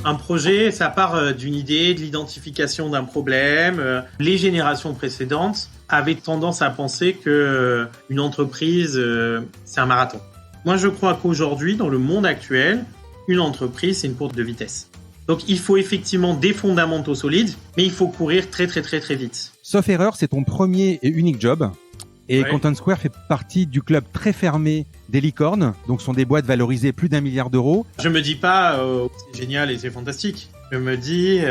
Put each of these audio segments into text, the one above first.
Un projet, ça part d'une idée, de l'identification d'un problème. Les générations précédentes avaient tendance à penser que une entreprise, c'est un marathon. Moi, je crois qu'aujourd'hui, dans le monde actuel, une entreprise, c'est une course de vitesse. Donc, il faut effectivement des fondamentaux solides, mais il faut courir très, très, très, très vite. Sauf erreur, c'est ton premier et unique job. Et Ouais. Content Square fait partie du club très fermé des licornes, donc ce sont des boîtes valorisées plus d'1 milliard d'euros. Je me dis pas c'est génial et c'est fantastique. Je me dis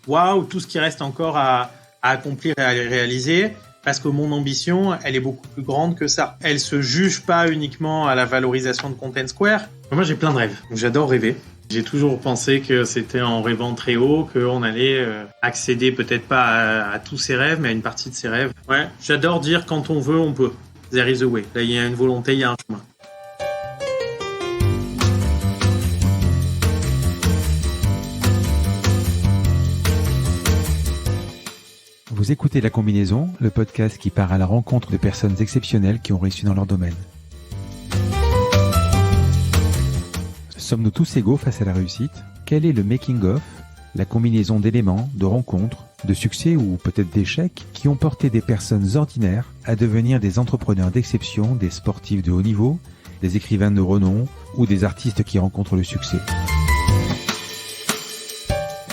waouh, tout ce qui reste encore à accomplir et à réaliser, parce que mon ambition, elle est beaucoup plus grande que ça. Elle se juge pas uniquement à la valorisation de Content Square. Moi, j'ai plein de rêves. J'adore rêver. J'ai toujours pensé que c'était en rêvant très haut qu'on allait accéder peut-être pas à tous ses rêves, mais à une partie de ses rêves. Ouais, j'adore dire quand on veut, on peut. There is a way. Là, il y a une volonté, il y a un chemin. Vous écoutez La Combinaison, le podcast qui part à la rencontre de personnes exceptionnelles qui ont réussi dans leur domaine. Sommes-nous tous égaux face à la réussite ? Quel est le making-of, la combinaison d'éléments, de rencontres, de succès ou peut-être d'échecs qui ont porté des personnes ordinaires à devenir des entrepreneurs d'exception, des sportifs de haut niveau, des écrivains de renom ou des artistes qui rencontrent le succès ?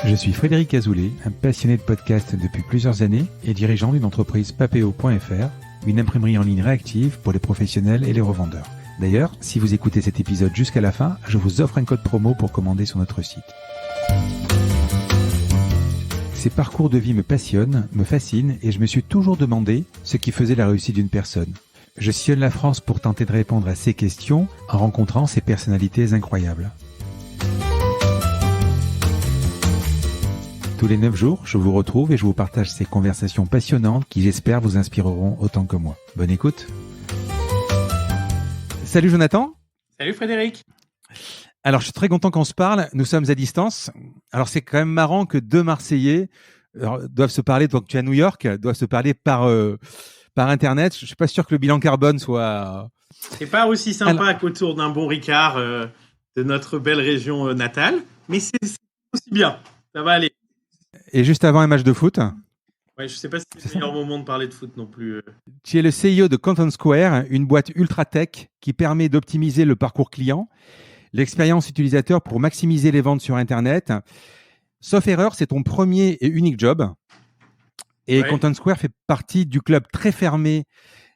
Je suis Frédéric Azoulay, un passionné de podcast depuis plusieurs années et dirigeant d'une entreprise Papéo.fr, une imprimerie en ligne réactive pour les professionnels et les revendeurs. D'ailleurs, si vous écoutez cet épisode jusqu'à la fin, je vous offre un code promo pour commander sur notre site. Ces parcours de vie me passionnent, me fascinent et je me suis toujours demandé ce qui faisait la réussite d'une personne. Je sillonne la France pour tenter de répondre à ces questions en rencontrant ces personnalités incroyables. Tous les 9 jours, je vous retrouve et je vous partage ces conversations passionnantes qui, j'espère, vous inspireront autant que moi. Bonne écoute. Salut Jonathan. Salut Frédéric. Alors, je suis très content qu'on se parle. Nous sommes à distance. Alors, c'est quand même marrant que deux Marseillais doivent se parler, donc tu es à New York, doivent se parler par Internet. Je suis pas sûr que le bilan carbone soit... C'est pas aussi sympa qu'autour d'un bon Ricard de notre belle région natale, mais c'est aussi bien. Ça va aller. Et juste avant un match de foot. Ouais, je sais pas si c'est le meilleur moment de parler de foot non plus. Tu es le CEO de Content Square, une boîte ultra tech qui permet d'optimiser le parcours client, l'expérience utilisateur pour maximiser les ventes sur Internet. Sauf erreur, c'est ton premier et unique job. Et ouais. Content Square fait partie du club très fermé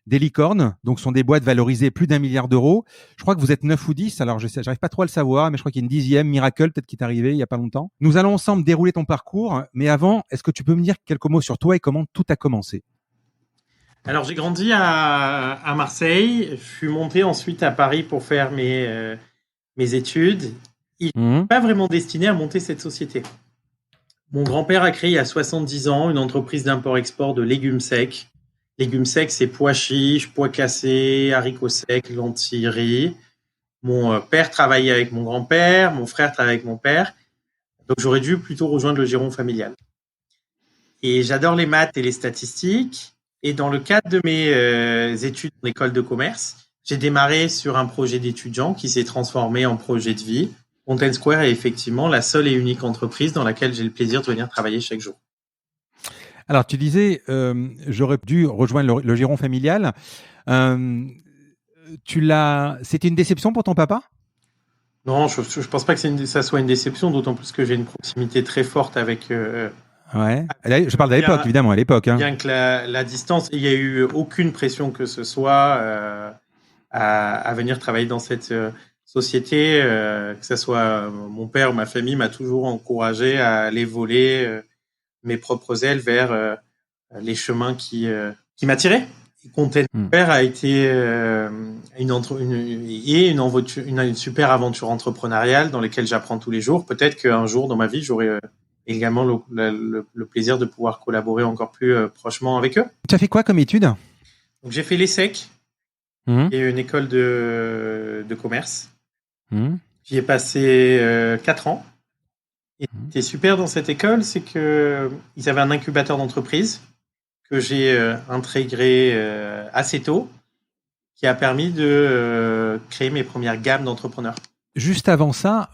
des licornes, donc ce sont des boîtes valorisées plus d'1 milliard d'euros. Je crois que vous êtes 9 ou 10, alors j'arrive pas trop à le savoir, mais je crois qu'il y a une 10e, Miracle, peut-être qui est arrivé il y a pas longtemps. Nous allons ensemble dérouler ton parcours, mais avant, est-ce que tu peux me dire quelques mots sur toi et comment tout a commencé ? Alors j'ai grandi à Marseille, je suis monté ensuite à Paris pour faire mes études. Il n'est pas vraiment destiné à monter cette société. Mon grand-père a créé il y a 70 ans une entreprise d'import-export de légumes secs. Légumes secs, c'est pois chiches, pois cassés, haricots secs, lentilles, riz. Mon père travaillait avec mon grand-père, mon frère travaillait avec mon père. Donc, j'aurais dû plutôt rejoindre le giron familial. Et j'adore les maths et les statistiques. Et dans le cadre de mes études en école de commerce, j'ai démarré sur un projet d'étudiant qui s'est transformé en projet de vie. Content Square est effectivement la seule et unique entreprise dans laquelle j'ai le plaisir de venir travailler chaque jour. Alors, tu disais, j'aurais dû rejoindre le giron familial. C'était une déception pour ton papa ? Non, je pense pas que ça soit une déception, d'autant plus que j'ai une proximité très forte avec... Ouais. Je parle de l'époque, évidemment, à l'époque. Hein. Bien que la distance, il n'y a eu aucune pression que ce soit à venir travailler dans cette société, que ce soit mon père ou ma famille m'a toujours encouragé à aller voler mes propres ailes vers les chemins qui m'attiraient. Content Square a été une super aventure entrepreneuriale dans laquelle j'apprends tous les jours. Peut-être qu'un jour dans ma vie, j'aurai également le plaisir de pouvoir collaborer encore plus prochement avec eux. Tu as fait quoi comme études ? Donc, j'ai fait l'ESSEC, qui est une école de commerce. J'y ai passé 4 ans. Et ce qui est super dans cette école, c'est qu'ils avaient un incubateur d'entreprise que j'ai intégré assez tôt, qui a permis de créer mes premières gammes d'entrepreneurs. juste avant ça,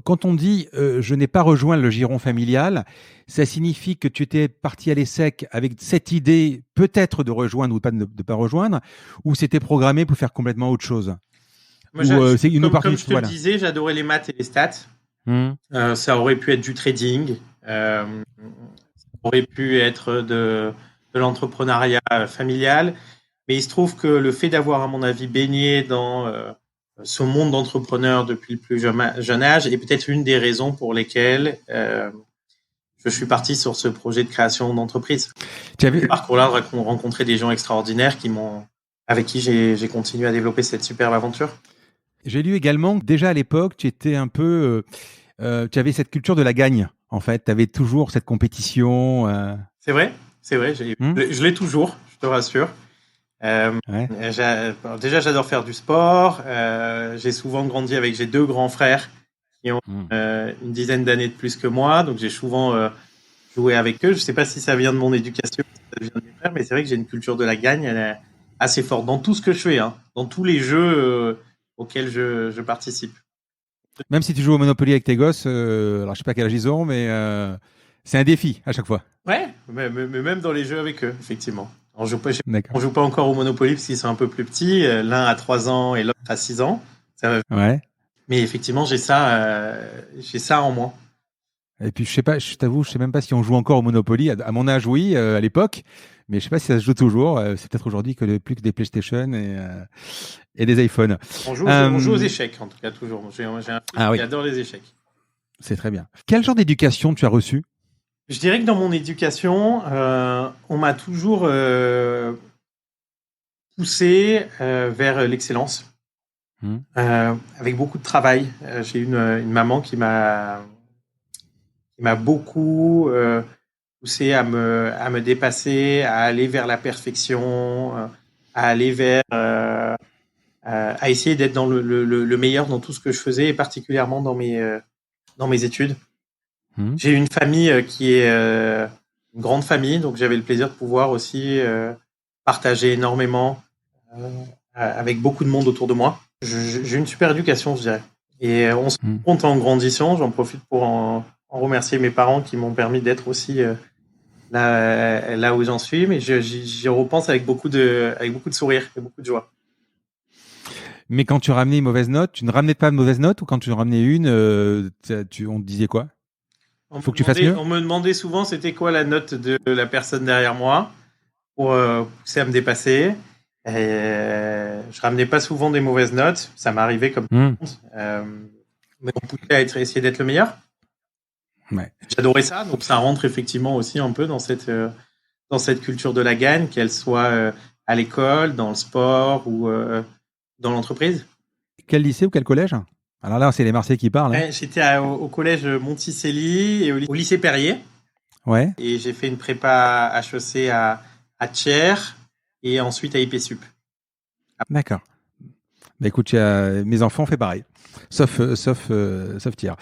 quand on dit je n'ai pas rejoint le giron familial, ça signifie que tu étais parti à l'ESSEC avec cette idée peut-être de rejoindre ou pas de pas rejoindre, ou c'était programmé pour faire complètement autre chose? Moi, Ou c'est une comme je te le voilà. disais, j'adorais les maths et les stats. Ça aurait pu être du trading, ça aurait pu être de l'entrepreneuriat familial. Mais il se trouve que le fait d'avoir, à mon avis, baigné dans ce monde d'entrepreneurs depuis le plus jeune âge est peut-être une des raisons pour lesquelles je suis parti sur ce projet de création d'entreprise. Ce parcours-là, rencontrer des gens extraordinaires avec qui j'ai continué à développer cette superbe aventure. J'ai lu également que déjà à l'époque, tu étais un peu, tu avais cette culture de la gagne. En fait, tu avais toujours cette compétition. C'est vrai. Je l'ai toujours, je te rassure. Déjà, j'adore faire du sport. J'ai souvent grandi j'ai 2 grands frères qui ont une dizaine d'années de plus que moi, donc j'ai souvent joué avec eux. Je ne sais pas si ça vient de mon éducation, si ça vient de mes frères, mais c'est vrai que j'ai une culture de la gagne, elle est assez forte dans tout ce que je fais, dans tous les jeux auxquels je participe. Même si tu joues au Monopoly avec tes gosses, alors je sais pas quel âge ils ont, mais c'est un défi à chaque fois. Ouais, mais même dans les jeux avec eux, effectivement. On joue pas encore au Monopoly parce qu'ils sont un peu plus petits. L'un a 3 ans et l'autre a 6 ans. Ouais. Mais effectivement, j'ai ça en moi. Et puis je t'avoue, je sais même pas si on joue encore au Monopoly. À mon âge, oui, à l'époque, mais je sais pas si ça se joue toujours. C'est peut-être aujourd'hui plus que des PlayStation et des iPhones. On joue aux échecs, en tout cas, toujours. J'ai un fils qui adore les échecs. C'est très bien. Quel genre d'éducation tu as reçu? Je dirais que dans mon éducation, on m'a toujours poussé vers l'excellence, avec beaucoup de travail. J'ai une maman qui m'a beaucoup poussé à me dépasser, à aller vers la perfection, à aller vers à essayer d'être dans le meilleur dans tout ce que je faisais, et particulièrement dans mes études. J'ai une famille qui est une grande famille, donc j'avais le plaisir de pouvoir aussi partager énormément avec beaucoup de monde autour de moi. J'ai une super éducation, je dirais. Et on se rend compte en grandissant, j'en profite pour en remercier mes parents qui m'ont permis d'être aussi là où j'en suis, mais j'y repense avec beaucoup de sourire et beaucoup de joie. Mais quand tu ramenais une mauvaise note, tu ne ramenais pas de mauvaise note, ou quand tu ramenais une, on te disait quoi? Faut que tu fasses mieux. On me demandait souvent c'était quoi la note de la personne derrière moi pour pousser à me dépasser. Et je ramenais pas souvent des mauvaises notes, ça m'arrivait comme mais on poussait à essayer d'être le meilleur. Ouais. J'adorais ça, donc ça rentre effectivement aussi un peu dans cette culture de la gagne, qu'elle soit à l'école, dans le sport ou dans l'entreprise. Quel lycée ou quel collège? Alors là, c'est les Marseillais qui parlent. Ouais, j'étais au collège Monticelli et au lycée Perrier. Ouais. Et j'ai fait une prépa HEC à Thiers et ensuite à IPSUP. D'accord. Bah écoute, mes enfants ont fait pareil, sauf Thiers.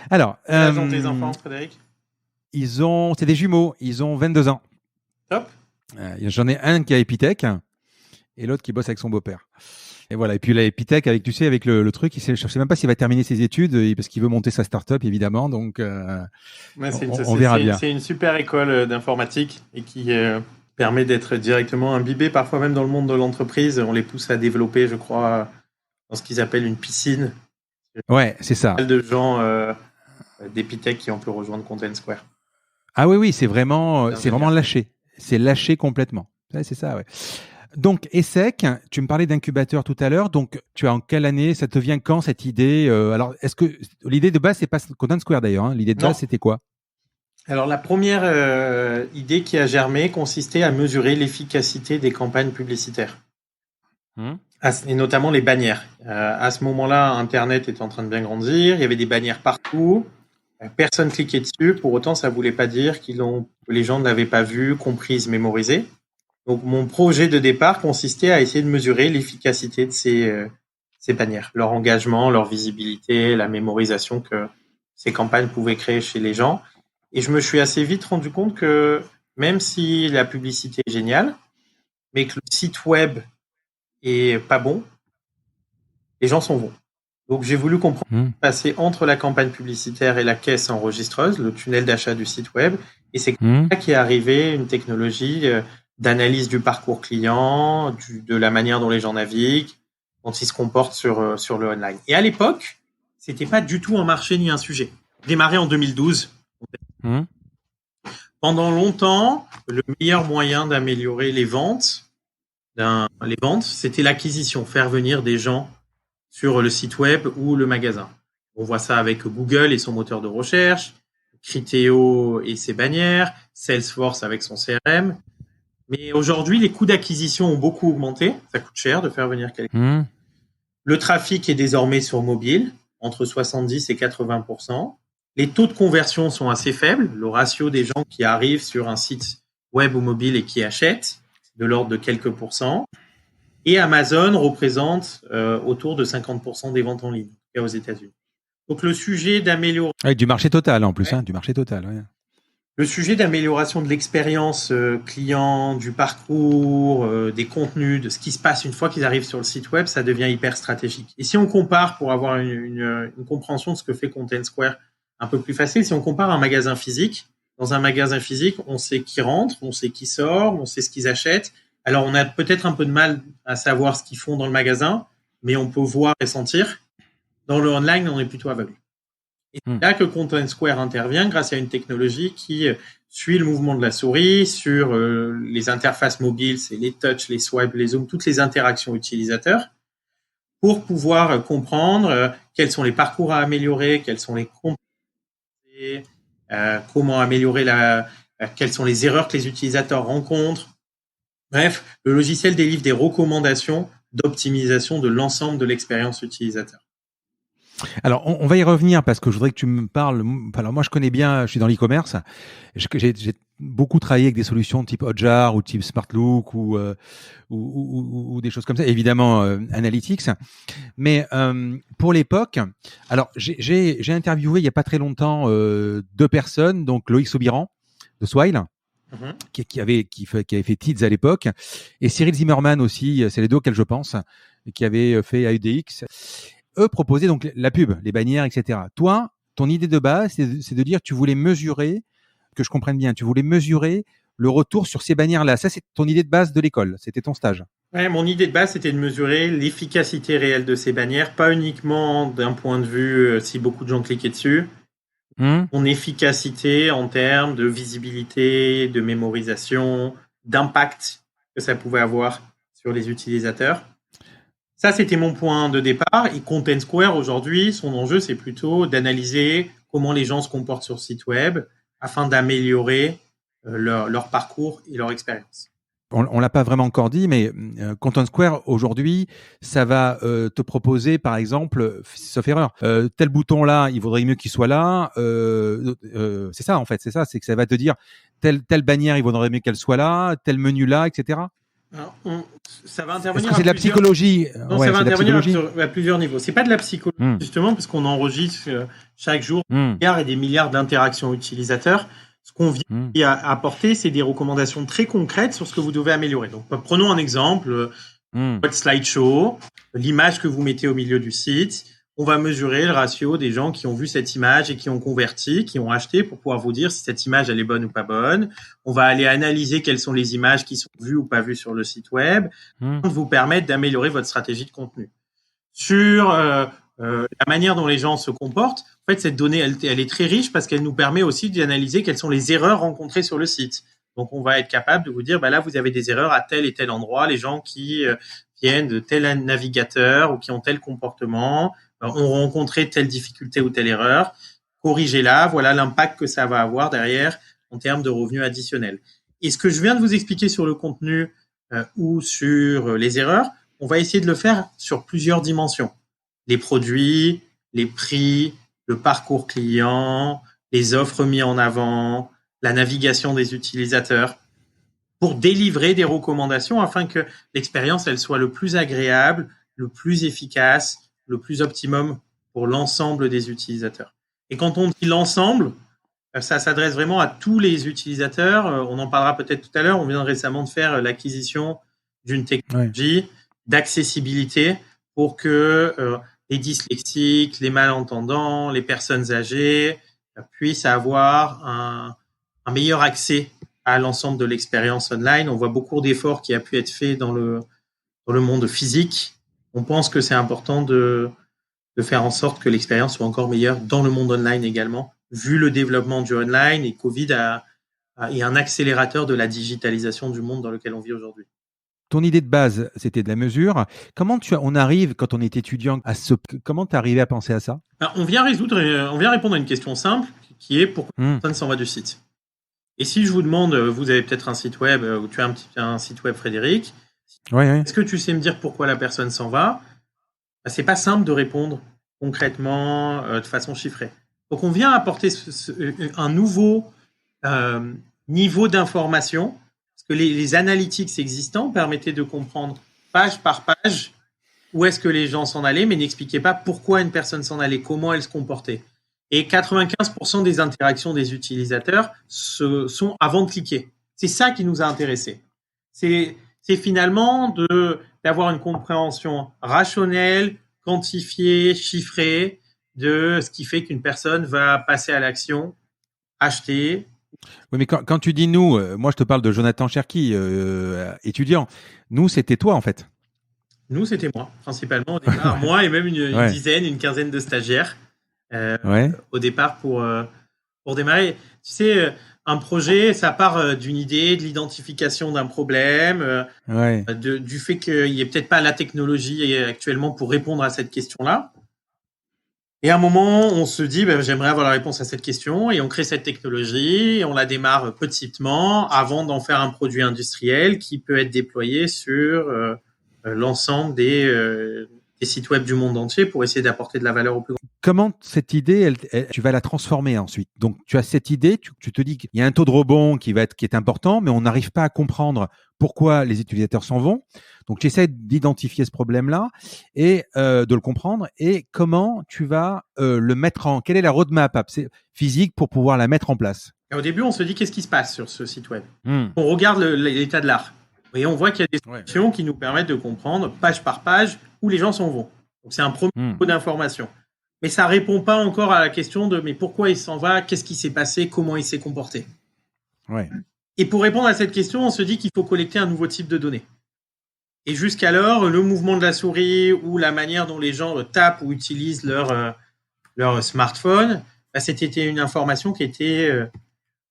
Alors, quel âge ont tes enfants, Frédéric? C'est des jumeaux. Ils ont 22 ans. Top. J'en ai un qui a Epitech et l'autre qui bosse avec son beau-père. Et voilà. Et puis la Epitech, avec le truc, je sais même pas s'il va terminer ses études parce qu'il veut monter sa start-up, évidemment. Donc, on verra bien. C'est une super école d'informatique et qui permet d'être directement imbibé, parfois même dans le monde de l'entreprise. On les pousse à développer, je crois, dans ce qu'ils appellent une piscine. Ouais, c'est ça. Pas mal de gens d'Epitech qui ont pu rejoindre Content Square. Ah oui, c'est vraiment lâché. C'est lâché complètement. Ouais, c'est ça, ouais. Donc, ESSEC, tu me parlais d'incubateur tout à l'heure. Donc, tu es en quelle année? Ça te vient quand, cette idée? Alors, est-ce que l'idée de base, c'est pas Content Square d'ailleurs, hein? L'idée de base, c'était quoi? Alors, la première idée qui a germé consistait à mesurer l'efficacité des campagnes publicitaires. Et notamment les bannières. À ce moment-là, Internet était en train de bien grandir. Il y avait des bannières partout. Personne cliquait dessus. Pour autant, ça ne voulait pas dire que les gens ne l'avaient pas vu, comprise, mémorisé. Donc, mon projet de départ consistait à essayer de mesurer l'efficacité de ces bannières, leur engagement, leur visibilité, la mémorisation que ces campagnes pouvaient créer chez les gens. Et je me suis assez vite rendu compte que même si la publicité est géniale, mais que le site web est pas bon, les gens s'en vont. Donc, j'ai voulu comprendre, passer entre la campagne publicitaire et la caisse enregistreuse, le tunnel d'achat du site web. Et c'est comme ça qu'est arrivée une technologie d'analyse du parcours client, de la manière dont les gens naviguent, dont ils se comportent sur le online. Et à l'époque, c'était pas du tout un marché ni un sujet. Démarré en 2012. Pendant longtemps, le meilleur moyen d'améliorer les ventes, c'était l'acquisition, faire venir des gens sur le site web ou le magasin. On voit ça avec Google et son moteur de recherche, Criteo et ses bannières, Salesforce avec son CRM. Mais aujourd'hui, les coûts d'acquisition ont beaucoup augmenté. Ça coûte cher de faire venir quelqu'un. Le trafic est désormais sur mobile, entre 70 et 80%. Les taux de conversion sont assez faibles. Le ratio des gens qui arrivent sur un site web ou mobile et qui achètent, de l'ordre de quelques pourcents. Et Amazon représente autour de 50% des ventes en ligne, aux États-Unis. Donc, le sujet d'amélioration... Avec du marché total, en plus, du marché total. Ouais. Le sujet d'amélioration de l'expérience client, du parcours, des contenus, de ce qui se passe une fois qu'ils arrivent sur le site web, ça devient hyper stratégique. Et si on compare, pour avoir une compréhension de ce que fait Content Square un peu plus facile, si on compare un magasin physique, dans un magasin physique, on sait qui rentre, on sait qui sort, on sait ce qu'ils achètent. Alors, on a peut-être un peu de mal à savoir ce qu'ils font dans le magasin, mais on peut voir et sentir. Dans le online, on est plutôt aveugle. Et c'est là que Content Square intervient grâce à une technologie qui suit le mouvement de la souris sur les interfaces mobiles, c'est les touch, les swipes, les zooms, toutes les interactions utilisateurs, pour pouvoir comprendre quels sont les parcours à améliorer, quels sont les compétences, comment améliorer quelles sont les erreurs que les utilisateurs rencontrent. Bref, le logiciel délivre des recommandations d'optimisation de l'ensemble de l'expérience utilisateur. Alors, on va y revenir parce que je voudrais que tu me parles. Alors, moi, je connais bien, je suis dans l'e-commerce. J'ai beaucoup travaillé avec des solutions type Hotjar ou type Smartlook ou des choses comme ça. Évidemment, Analytics. Mais pour l'époque, alors j'ai interviewé il y a pas très longtemps 2 personnes, donc Loïc Saubiran de Swile. Qui avait fait Tids à l'époque, et Cyril Zimmerman aussi, c'est les deux auxquels je pense, qui avait fait AUDX. Eux proposaient donc la pub, les bannières, etc. Toi, ton idée de base, c'est de dire que tu voulais mesurer, que je comprenne bien, tu voulais mesurer le retour sur ces bannières-là. Ça, c'est ton idée de base de l'école, c'était ton stage. Ouais, mon idée de base, c'était de mesurer l'efficacité réelle de ces bannières, pas uniquement d'un point de vue si beaucoup de gens cliquaient dessus, son efficacité en termes de visibilité, de mémorisation, d'impact que ça pouvait avoir sur les utilisateurs. Ça, c'était mon point de départ. Et Content Square, aujourd'hui, son enjeu, c'est plutôt d'analyser comment les gens se comportent sur le site web afin d'améliorer leur parcours et leur expérience. On l'a pas vraiment encore dit, mais Content Square, aujourd'hui, ça va te proposer, par exemple, sauf erreur, tel bouton-là, il vaudrait mieux qu'il soit là. C'est ça, en fait. C'est ça, c'est que ça va te dire telle bannière, il vaudrait mieux qu'elle soit là, tel menu-là, etc. Alors, ça va intervenir. Est-ce que c'est de la psychologie? Non, ça va intervenir à plusieurs niveaux. C'est pas de la psychologie, justement, parce qu'on enregistre chaque jour des milliards et des milliards d'interactions utilisateurs. Ce qu'on vient apporter, c'est des recommandations très concrètes sur ce que vous devez améliorer. Donc, prenons un exemple, votre slideshow, l'image que vous mettez au milieu du site. On va mesurer le ratio des gens qui ont vu cette image et qui ont converti, qui ont acheté, pour pouvoir vous dire si cette image elle est bonne ou pas bonne. On va aller analyser quelles sont les images qui sont vues ou pas vues sur le site web, pour vous permettre d'améliorer votre stratégie de contenu. Sur la manière dont les gens se comportent, en fait, cette donnée, elle est très riche parce qu'elle nous permet aussi d'analyser quelles sont les erreurs rencontrées sur le site. Donc, on va être capable de vous dire, là, vous avez des erreurs à tel et tel endroit. Les gens qui viennent de tel navigateur ou qui ont tel comportement ont rencontré telle difficulté ou telle erreur. Corrigez-la. Voilà l'impact que ça va avoir derrière en termes de revenus additionnels. Et ce que je viens de vous expliquer sur le contenu ou sur les erreurs, on va essayer de le faire sur plusieurs dimensions. Les produits, les prix, le parcours client, les offres mises en avant, la navigation des utilisateurs, pour délivrer des recommandations afin que l'expérience elle soit le plus agréable, le plus efficace, le plus optimum pour l'ensemble des utilisateurs. Et quand on dit l'ensemble, ça s'adresse vraiment à tous les utilisateurs. On en parlera peut-être tout à l'heure. On vient récemment de faire l'acquisition d'une technologie d'accessibilité pour que les dyslexiques, les malentendants, les personnes âgées puissent avoir un meilleur accès à l'ensemble de l'expérience online. On voit beaucoup d'efforts qui a pu être fait dans le monde physique. On pense que c'est important de faire en sorte que l'expérience soit encore meilleure dans le monde online également, vu le développement du online, et Covid est un accélérateur de la digitalisation du monde dans lequel on vit aujourd'hui. Ton idée de base, c'était de la mesure. Comment on arrive, quand on est étudiant, comment tu es arrivé à penser à ça? Alors, on vient répondre à une question simple qui est pourquoi personne s'en va du site. Et si je vous demande, vous avez peut-être un site web, ou tu as un site web, Frédéric, est-ce que tu sais me dire pourquoi la personne s'en va? C'est pas simple de répondre concrètement, de façon chiffrée. Donc on vient apporter un nouveau niveau d'information, parce que les analytics existants permettaient de comprendre page par page où est-ce que les gens s'en allaient, mais n'expliquaient pas pourquoi une personne s'en allait, comment elle se comportait. Et 95% des interactions des utilisateurs sont avant de cliquer. C'est ça qui nous a intéressés. C'est finalement d'avoir une compréhension rationnelle, quantifiée, chiffrée de ce qui fait qu'une personne va passer à l'action, acheter. Oui, mais quand tu dis nous, moi je te parle de Jonathan Cherki, étudiant. Nous, c'était toi en fait. Nous, c'était moi, principalement au départ. Moi et même une dizaine, une quinzaine de stagiaires au départ pour démarrer. Tu sais, un projet, ça part d'une idée, de l'identification d'un problème, du fait qu'il n'y ait peut-être pas la technologie actuellement pour répondre à cette question-là. Et à un moment, on se dit, j'aimerais avoir la réponse à cette question, et on crée cette technologie, et on la démarre petitement avant d'en faire un produit industriel qui peut être déployé sur l'ensemble des sites web du monde entier pour essayer d'apporter de la valeur au plus grand. Comment cette idée, tu vas la transformer ensuite? Donc, tu as cette idée, tu te dis qu'il y a un taux de rebond qui est important, mais on n'arrive pas à comprendre pourquoi les utilisateurs s'en vont. Donc, tu essaies d'identifier ce problème-là et de le comprendre. Et comment tu vas le mettre quelle est la roadmap physique pour pouvoir la mettre en place? Et au début, on se dit qu'est-ce qui se passe sur ce site web? On regarde l'état de l'art et on voit qu'il y a des solutions qui nous permettent de comprendre page par page où les gens s'en vont. Donc, c'est un premier niveau d'information. Mais ça répond pas encore à la question de mais pourquoi il s'en va, qu'est-ce qui s'est passé, comment il s'est comporté. Et pour répondre à cette question, on se dit qu'il faut collecter un nouveau type de données. Et jusqu'alors, le mouvement de la souris ou la manière dont les gens tapent ou utilisent leur smartphone, c'était une information qui était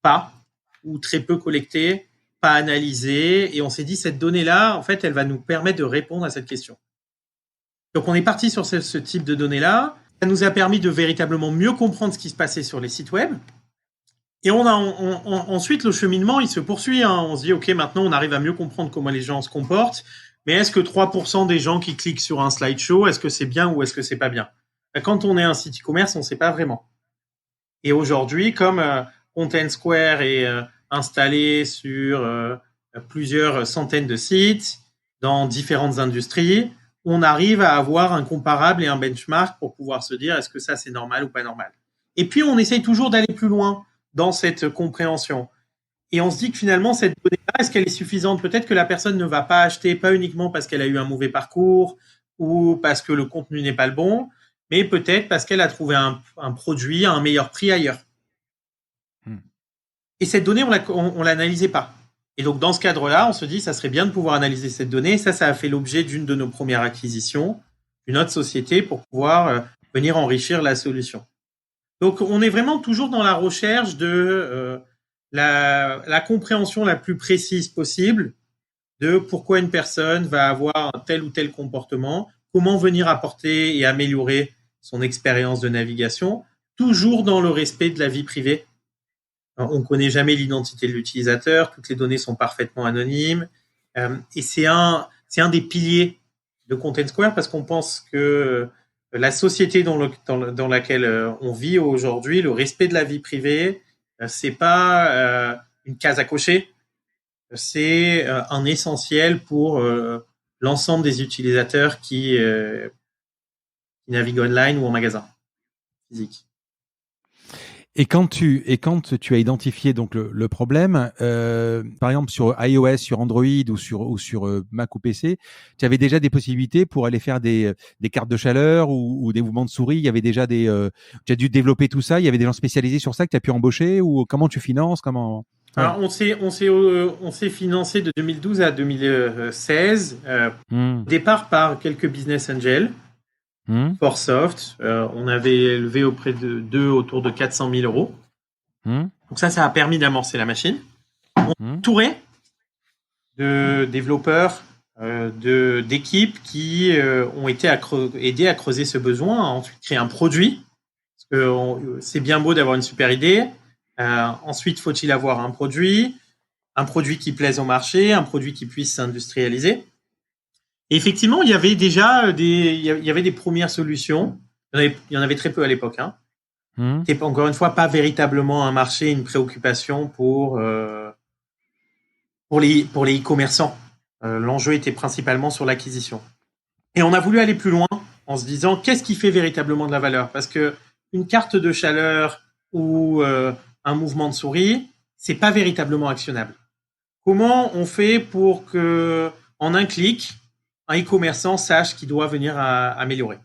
pas ou très peu collectée, pas analysée. Et on s'est dit cette donnée-là, en fait, elle va nous permettre de répondre à cette question. Donc on est parti sur ce type de données-là. Ça nous a permis de véritablement mieux comprendre ce qui se passait sur les sites web. Et ensuite, le cheminement, il se poursuit. On se dit, OK, maintenant, on arrive à mieux comprendre comment les gens se comportent. Mais est-ce que 3% des gens qui cliquent sur un slideshow, est-ce que c'est bien ou est-ce que c'est pas bien? Quand on est un site e-commerce, on ne sait pas vraiment. Et aujourd'hui, comme Content Square est installé sur plusieurs centaines de sites dans différentes industries, on arrive à avoir un comparable et un benchmark pour pouvoir se dire est-ce que ça c'est normal ou pas normal. Et puis on essaye toujours d'aller plus loin dans cette compréhension. Et on se dit que finalement cette donnée-là, est-ce qu'elle est suffisante? Peut-être que la personne ne va pas acheter, pas uniquement parce qu'elle a eu un mauvais parcours ou parce que le contenu n'est pas le bon, mais peut-être parce qu'elle a trouvé un produit à un meilleur prix ailleurs. Et cette donnée, on l'analysait pas. Et donc, dans ce cadre-là, on se dit, ça serait bien de pouvoir analyser cette donnée. Ça a fait l'objet d'une de nos premières acquisitions, d'une autre société, pour pouvoir venir enrichir la solution. Donc, on est vraiment toujours dans la recherche de la compréhension la plus précise possible de pourquoi une personne va avoir un tel ou tel comportement, comment venir apporter et améliorer son expérience de navigation, toujours dans le respect de la vie privée. On ne connaît jamais l'identité de l'utilisateur, toutes les données sont parfaitement anonymes. Et c'est un des piliers de Content Square parce qu'on pense que la société dans laquelle on vit aujourd'hui, le respect de la vie privée, c'est pas une case à cocher, c'est un essentiel pour l'ensemble des utilisateurs qui naviguent online ou en magasin physique. Et quand tu as identifié donc le problème, par exemple sur iOS, sur Android ou sur Mac ou PC, tu avais déjà des possibilités pour aller faire des cartes de chaleur ou des mouvements de souris. Il y avait déjà tu as dû développer tout ça. Il y avait des gens spécialisés sur ça que tu as pu embaucher ou comment tu finances, comment? Ouais. Alors, on s'est financé de 2012 à 2016, au départ par quelques business angels. Forsoft, on avait levé auprès d'eux autour de 400 000 euros. Donc ça a permis d'amorcer la machine. On est entouré de développeurs, d'équipes qui ont été aidés à creuser ce besoin, à ensuite créer un produit. Parce que c'est bien beau d'avoir une super idée. Ensuite, faut-il avoir un produit qui plaise au marché, un produit qui puisse s'industrialiser. Et effectivement, il y avait déjà des premières solutions. Il y en avait très peu à l'époque. C'était encore une fois pas véritablement un marché, une préoccupation pour les e-commerçants. L'enjeu était principalement sur l'acquisition. Et on a voulu aller plus loin en se disant qu'est-ce qui fait véritablement de la valeur ? Parce que une carte de chaleur ou un mouvement de souris, c'est pas véritablement actionnable. Comment on fait pour que, en un clic, un e-commerçant sache qu'il doit venir améliorer?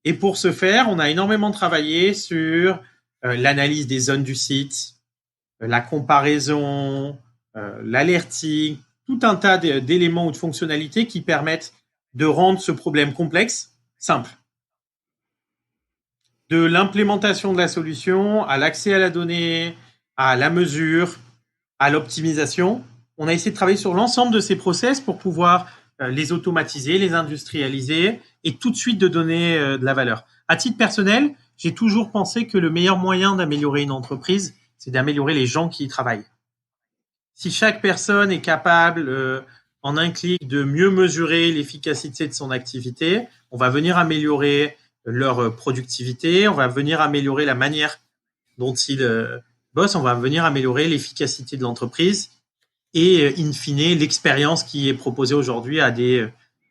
Et pour ce faire, on a énormément travaillé sur l'analyse des zones du site, la comparaison, l'alerting, tout un tas d'éléments ou de fonctionnalités qui permettent de rendre ce problème complexe simple. De l'implémentation de la solution, à l'accès à la donnée, à la mesure, à l'optimisation, on a essayé de travailler sur l'ensemble de ces process pour pouvoir les automatiser, les industrialiser et tout de suite de donner de la valeur. À titre personnel, j'ai toujours pensé que le meilleur moyen d'améliorer une entreprise, c'est d'améliorer les gens qui y travaillent. Si chaque personne est capable, en un clic, de mieux mesurer l'efficacité de son activité, on va venir améliorer leur productivité, on va venir améliorer la manière dont ils bossent, on va venir améliorer l'efficacité de l'entreprise et, in fine, l'expérience qui est proposée aujourd'hui à des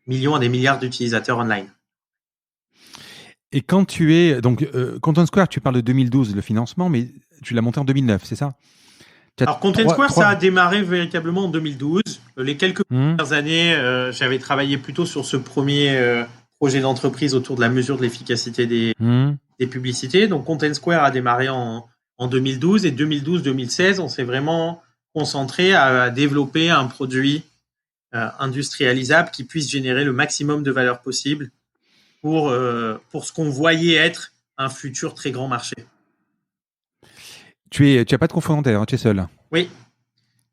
millions, à des milliards d'utilisateurs online. Et quand tu es... Donc, Content Square, tu parles de 2012, le financement, mais tu l'as monté en 2009, c'est ça? Alors, Content Square, ça a démarré véritablement en 2012. Les quelques premières années, j'avais travaillé plutôt sur ce premier projet d'entreprise autour de la mesure de l'efficacité des publicités. Donc, Content Square a démarré en 2012 et 2012-2016, on s'est vraiment concentré à développer un produit industrialisable qui puisse générer le maximum de valeur possible pour ce qu'on voyait être un futur très grand marché. Tu n'as pas de cofondateur, tu es seul. Oui.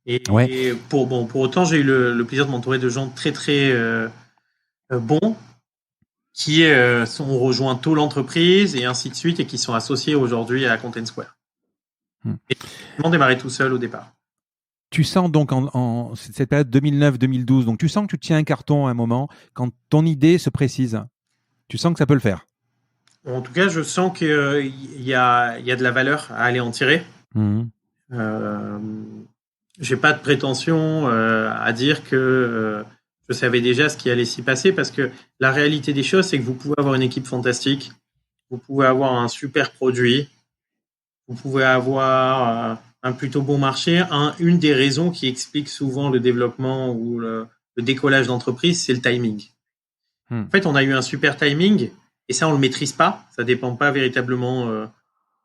Et pour autant, j'ai eu le plaisir de m'entourer de gens très, très bons qui ont rejoint tôt l'entreprise et ainsi de suite et qui sont associés aujourd'hui à Content Square. Et ils ont démarré tout seul au départ. Tu sens donc en cette période 2009-2012, donc tu sens que tu tiens un carton à un moment quand ton idée se précise. Tu sens que ça peut le faire. En tout cas, je sens qu'il y a de la valeur à aller en tirer. J'ai pas de prétention à dire que je savais déjà ce qui allait s'y passer parce que la réalité des choses, c'est que vous pouvez avoir une équipe fantastique, vous pouvez avoir un super produit, vous pouvez avoir un plutôt bon marché. Une des raisons qui explique souvent le développement ou le décollage d'entreprise, c'est le timing. En fait, on a eu un super timing et ça, on le maîtrise pas. Ça dépend pas véritablement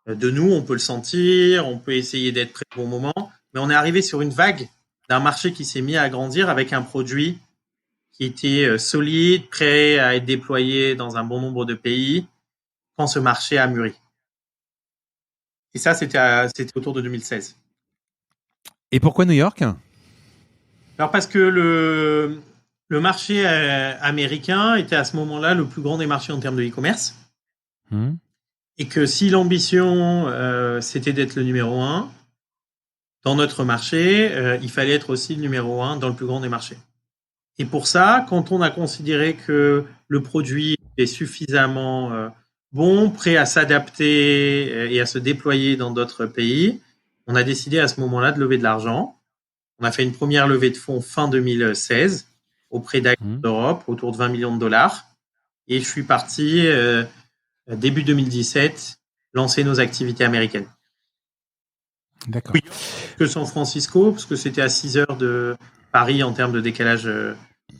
de nous. On peut le sentir, on peut essayer d'être prêt au bon moment, mais on est arrivé sur une vague d'un marché qui s'est mis à grandir avec un produit qui était solide, prêt à être déployé dans un bon nombre de pays quand ce marché a mûri. Et ça, c'était autour de 2016. Et pourquoi New York ? Alors parce que le marché américain était à ce moment-là le plus grand des marchés en termes de e-commerce. Et que si l'ambition, c'était d'être le numéro 1 dans notre marché, il fallait être aussi le numéro 1 dans le plus grand des marchés. Et pour ça, quand on a considéré que le produit est suffisamment bon, prêt à s'adapter et à se déployer dans d'autres pays, on a décidé à ce moment-là de lever de l'argent. On a fait une première levée de fonds fin 2016 auprès d'Acteurs d'Europe, autour de 20 millions de dollars. Et je suis parti début 2017 lancer nos activités américaines. D'accord. Oui, que San Francisco, parce que c'était à 6 heures de Paris en termes de décalage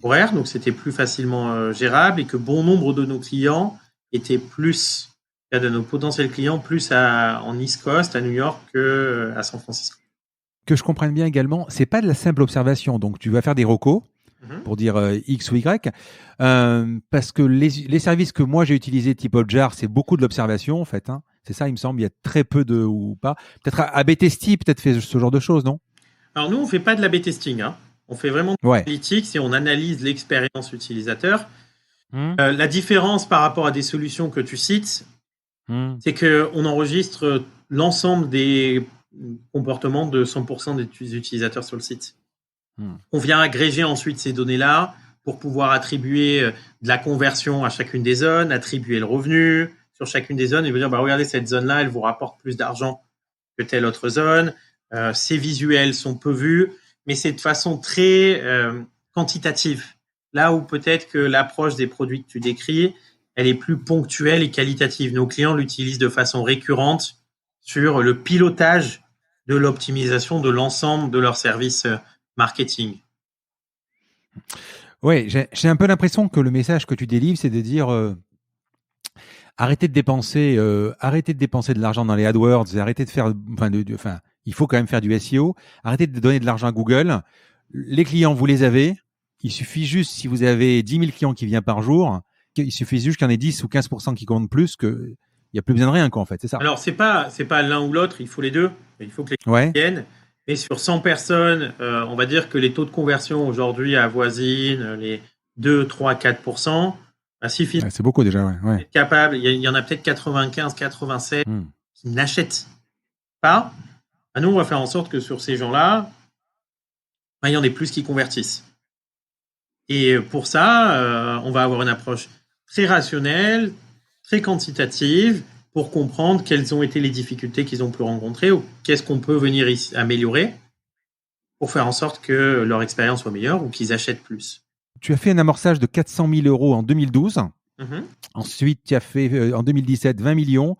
horaire, donc c'était plus facilement gérable, et que bon nombre de nos clients étaient plus, de nos potentiels clients, plus en East Coast, à New York, que à San Francisco. Que je comprenne bien également, c'est pas de la simple observation. Donc, tu vas faire des recos pour dire X ou Y, parce que les services que moi j'ai utilisés type Hotjar, c'est beaucoup de l'observation en fait. Hein. C'est ça, il me semble. Il y a très peu de ou pas. Peut-être AB Testy, peut-être fait ce genre de choses, non? Alors nous, on fait pas de l'A/B testing. Hein. On fait vraiment de l'analytics et on analyse l'expérience utilisateur. La différence par rapport à des solutions que tu cites, c'est qu'on enregistre l'ensemble des comportements de 100% des utilisateurs sur le site. On vient agréger ensuite ces données-là pour pouvoir attribuer de la conversion à chacune des zones, attribuer le revenu sur chacune des zones et vous dire, regardez, cette zone-là, elle vous rapporte plus d'argent que telle autre zone. Ces visuels sont peu vus, mais c'est de façon très quantitative. Là où peut-être que l'approche des produits que tu décris, elle est plus ponctuelle et qualitative. Nos clients l'utilisent de façon récurrente sur le pilotage de l'optimisation de l'ensemble de leurs services marketing. Oui, j'ai un peu l'impression que le message que tu délivres, c'est de dire arrêtez de dépenser de l'argent dans les AdWords, arrêtez de faire, il faut quand même faire du SEO, arrêtez de donner de l'argent à Google. Les clients, vous les avez. Il suffit juste, si vous avez 10 000 clients qui viennent par jour, il suffit juste qu'il y en ait 10 ou 15% qui comptent plus, il n'y a plus besoin de rien, quoi, en fait, c'est ça. Alors, c'est pas l'un ou l'autre, il faut les deux. Il faut que les clients viennent. Mais sur 100 personnes, on va dire que les taux de conversion aujourd'hui avoisinent les 2, 3, 4%. C'est beaucoup déjà, ouais. Capable, il y en a peut-être 95, 87 qui n'achètent pas. Nous, on va faire en sorte que sur ces gens-là, il y en ait plus qui convertissent. Et pour ça, on va avoir une approche très rationnelle, très quantitative, pour comprendre quelles ont été les difficultés qu'ils ont pu rencontrer ou qu'est-ce qu'on peut venir améliorer pour faire en sorte que leur expérience soit meilleure ou qu'ils achètent plus. Tu as fait un amorçage de 400 000 € en 2012. Ensuite, tu as fait en 2017 20 millions,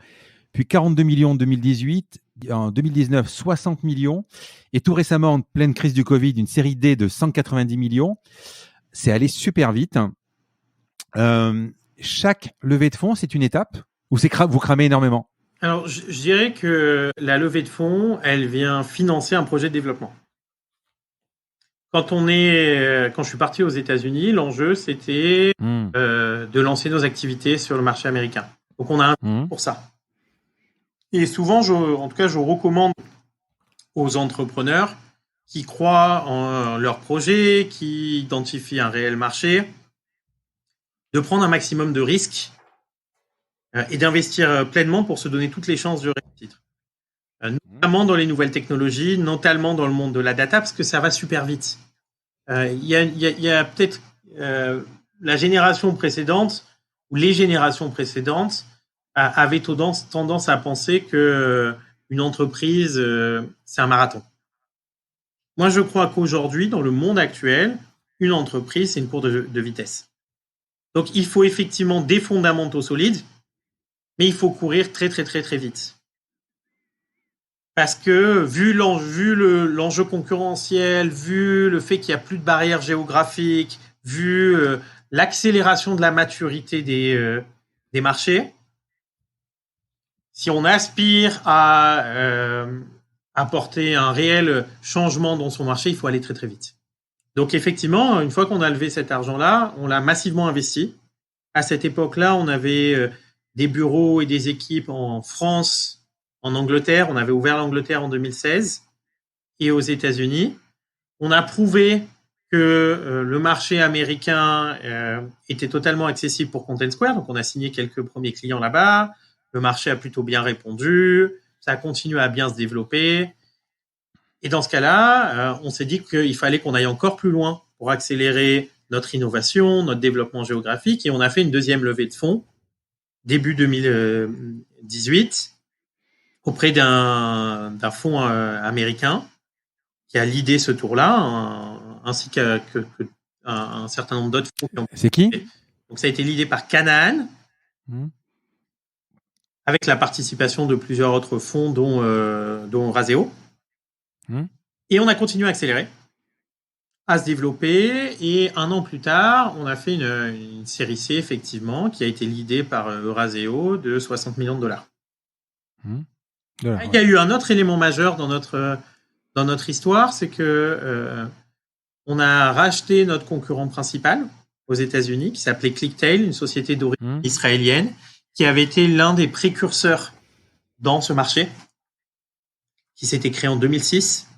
puis 42 millions en 2018, en 2019 60 millions, et tout récemment, en pleine crise du Covid, une série D de 190 millions. C'est allé super vite. Chaque levée de fonds, c'est une étape ou vous cramez énormément? Alors, je dirais que la levée de fonds, elle vient financer un projet de développement. Quand je suis parti aux États-Unis, l'enjeu, c'était de lancer nos activités sur le marché américain. Donc, on a un temps pour ça. Et souvent, je recommande aux entrepreneurs qui croient en leur projet, qui identifient un réel marché, de prendre un maximum de risques et d'investir pleinement pour se donner toutes les chances de réussite. Notamment dans les nouvelles technologies, notamment dans le monde de la data, parce que ça va super vite. Il y a peut-être la génération précédente ou les générations précédentes avaient tendance à penser que une entreprise, c'est un marathon. Moi, je crois qu'aujourd'hui, dans le monde actuel, une entreprise, c'est une course de vitesse. Donc, il faut effectivement des fondamentaux solides, mais il faut courir très, très, très, très vite. Parce que, vu l'enjeu concurrentiel, vu le fait qu'il n'y a plus de barrières géographiques, vu l'accélération de la maturité des marchés, si on aspire à apporter un réel changement dans son marché, il faut aller très, très vite. Donc, effectivement, une fois qu'on a levé cet argent-là, on l'a massivement investi. À cette époque-là, on avait des bureaux et des équipes en France, en Angleterre. On avait ouvert l'Angleterre en 2016 et aux États-Unis. On a prouvé que le marché américain était totalement accessible pour Content Square. Donc, on a signé quelques premiers clients là-bas. Le marché a plutôt bien répondu. Ça a continué à bien se développer. Et dans ce cas-là, on s'est dit qu'il fallait qu'on aille encore plus loin pour accélérer notre innovation, notre développement géographique. Et on a fait une deuxième levée de fonds début 2018 auprès d'un fonds américain qui a leadé ce tour-là, ainsi qu'un certain nombre d'autres fonds. C'est qui? Donc, ça a été leadé par Canaan, avec la participation de plusieurs autres fonds, dont Raseo. Et on a continué à accélérer, à se développer. Et 1 an plus tard, on a fait une série C, effectivement, qui a été leadée par Euraseo de 60 millions de dollars. Il y a eu un autre élément majeur dans notre histoire, c'est que on a racheté notre concurrent principal aux États-Unis, qui s'appelait ClickTail, une société d'origine israélienne, qui avait été l'un des précurseurs dans ce marché, qui s'était créé en 2006,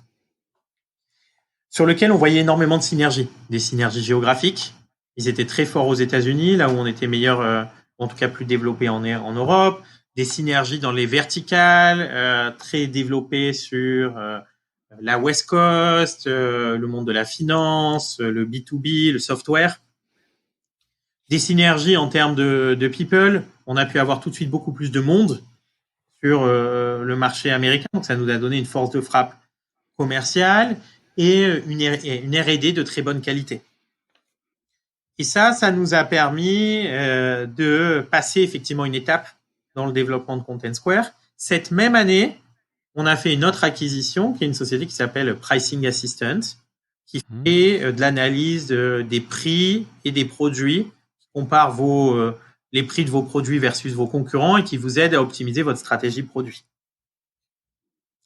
sur lequel on voyait énormément de synergies, des synergies géographiques. Ils étaient très forts aux États-Unis, là où on était meilleur, en tout cas plus développé en Europe, des synergies dans les verticales, très développées sur la West Coast, le monde de la finance, le B2B, le software. Des synergies en termes de people. On a pu avoir tout de suite beaucoup plus de monde sur le marché américain. Donc, ça nous a donné une force de frappe commerciale et une R&D de très bonne qualité. Et ça nous a permis de passer effectivement une étape dans le développement de Content Square. Cette même année, on a fait une autre acquisition qui est une société qui s'appelle Pricing Assistant, qui fait de l'analyse des prix et des produits, qui compare les prix de vos produits versus vos concurrents et qui vous aide à optimiser votre stratégie produit.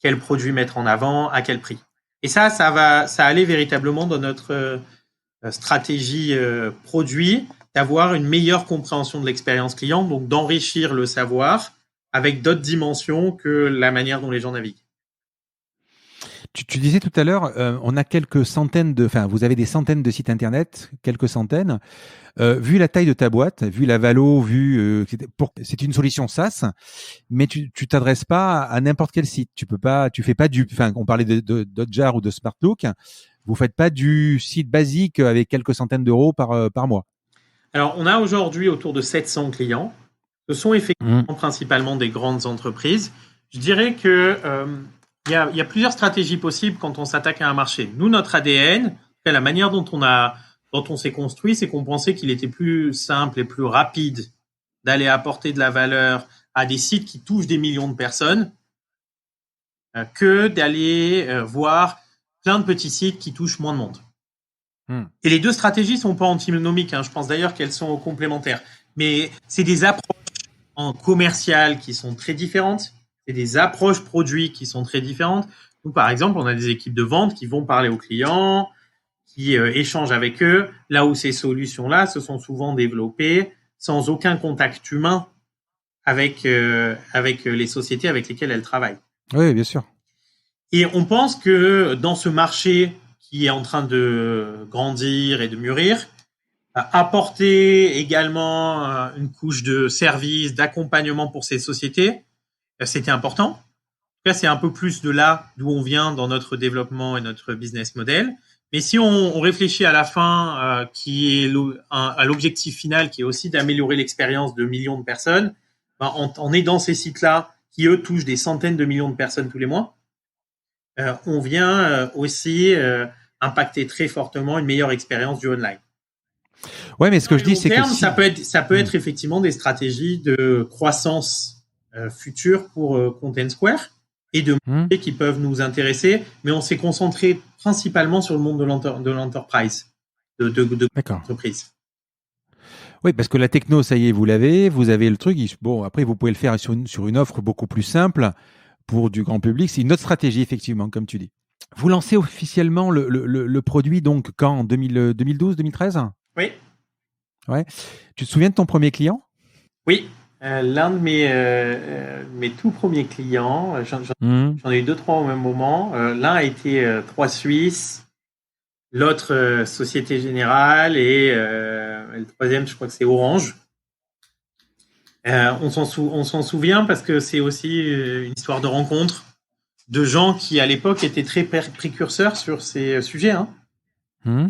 Quel produit mettre en avant, à quel prix. Et ça allait véritablement dans notre stratégie produit, d'avoir une meilleure compréhension de l'expérience client, donc d'enrichir le savoir avec d'autres dimensions que la manière dont les gens naviguent. Tu disais tout à l'heure, on a vous avez des centaines de sites internet, quelques centaines. Vu la taille de ta boîte, vu la valo, c'est une solution SaaS, mais tu t'adresses pas à n'importe quel site. On parlait de Hotjar ou de Smartlook. Vous faites pas du site basique avec quelques centaines d'euros par mois. Alors, on a aujourd'hui autour de 700 clients. Ce sont effectivement principalement des grandes entreprises. Je dirais que il y a plusieurs stratégies possibles quand on s'attaque à un marché. Nous, notre ADN, la manière dont on s'est construit, c'est qu'on pensait qu'il était plus simple et plus rapide d'aller apporter de la valeur à des sites qui touchent des millions de personnes que d'aller voir plein de petits sites qui touchent moins de monde. Et les deux stratégies sont pas antinomiques. Je pense d'ailleurs qu'elles sont complémentaires. Mais c'est des approches en commercial qui sont très différentes. C'est des approches produits qui sont très différentes. Nous, par exemple, on a des équipes de vente qui vont parler aux clients, qui échangent avec eux, là où ces solutions-là se sont souvent développées sans aucun contact humain avec les sociétés avec lesquelles elles travaillent. Oui, bien sûr. Et on pense que dans ce marché qui est en train de grandir et de mûrir, apporter également une couche de service, d'accompagnement pour ces sociétés, c'était important. En tout cas, c'est un peu plus de là d'où on vient dans notre développement et notre business model. Mais si on réfléchit à la fin, qui est à l'objectif final, qui est aussi d'améliorer l'expérience de millions de personnes, on est dans ces sites-là qui, eux, touchent des centaines de millions de personnes tous les mois. On vient aussi impacter très fortement une meilleure expérience du online. Ouais, mais ce que je dis, c'est que ça peut être effectivement des stratégies de croissance future pour Content Square et de marchés qui peuvent nous intéresser, mais on s'est concentré principalement sur le monde de l'enterprise, de l'entreprise. Oui, parce que la techno, ça y est, vous avez le truc. Bon, après, vous pouvez le faire sur une offre beaucoup plus simple pour du grand public. C'est une autre stratégie, effectivement, comme tu dis. Vous lancez officiellement le produit donc quand, en 2012, 2013 ? Oui. Ouais. Tu te souviens de ton premier client ? Oui. L'un de mes tout premiers clients, j'en ai eu 2-3 au même moment. L'un a été 3 Suisses, l'autre Société Générale et le troisième, je crois que c'est Orange. On s'en souvient parce que c'est aussi une histoire de rencontre de gens qui, à l'époque, étaient très précurseurs sur ces sujets.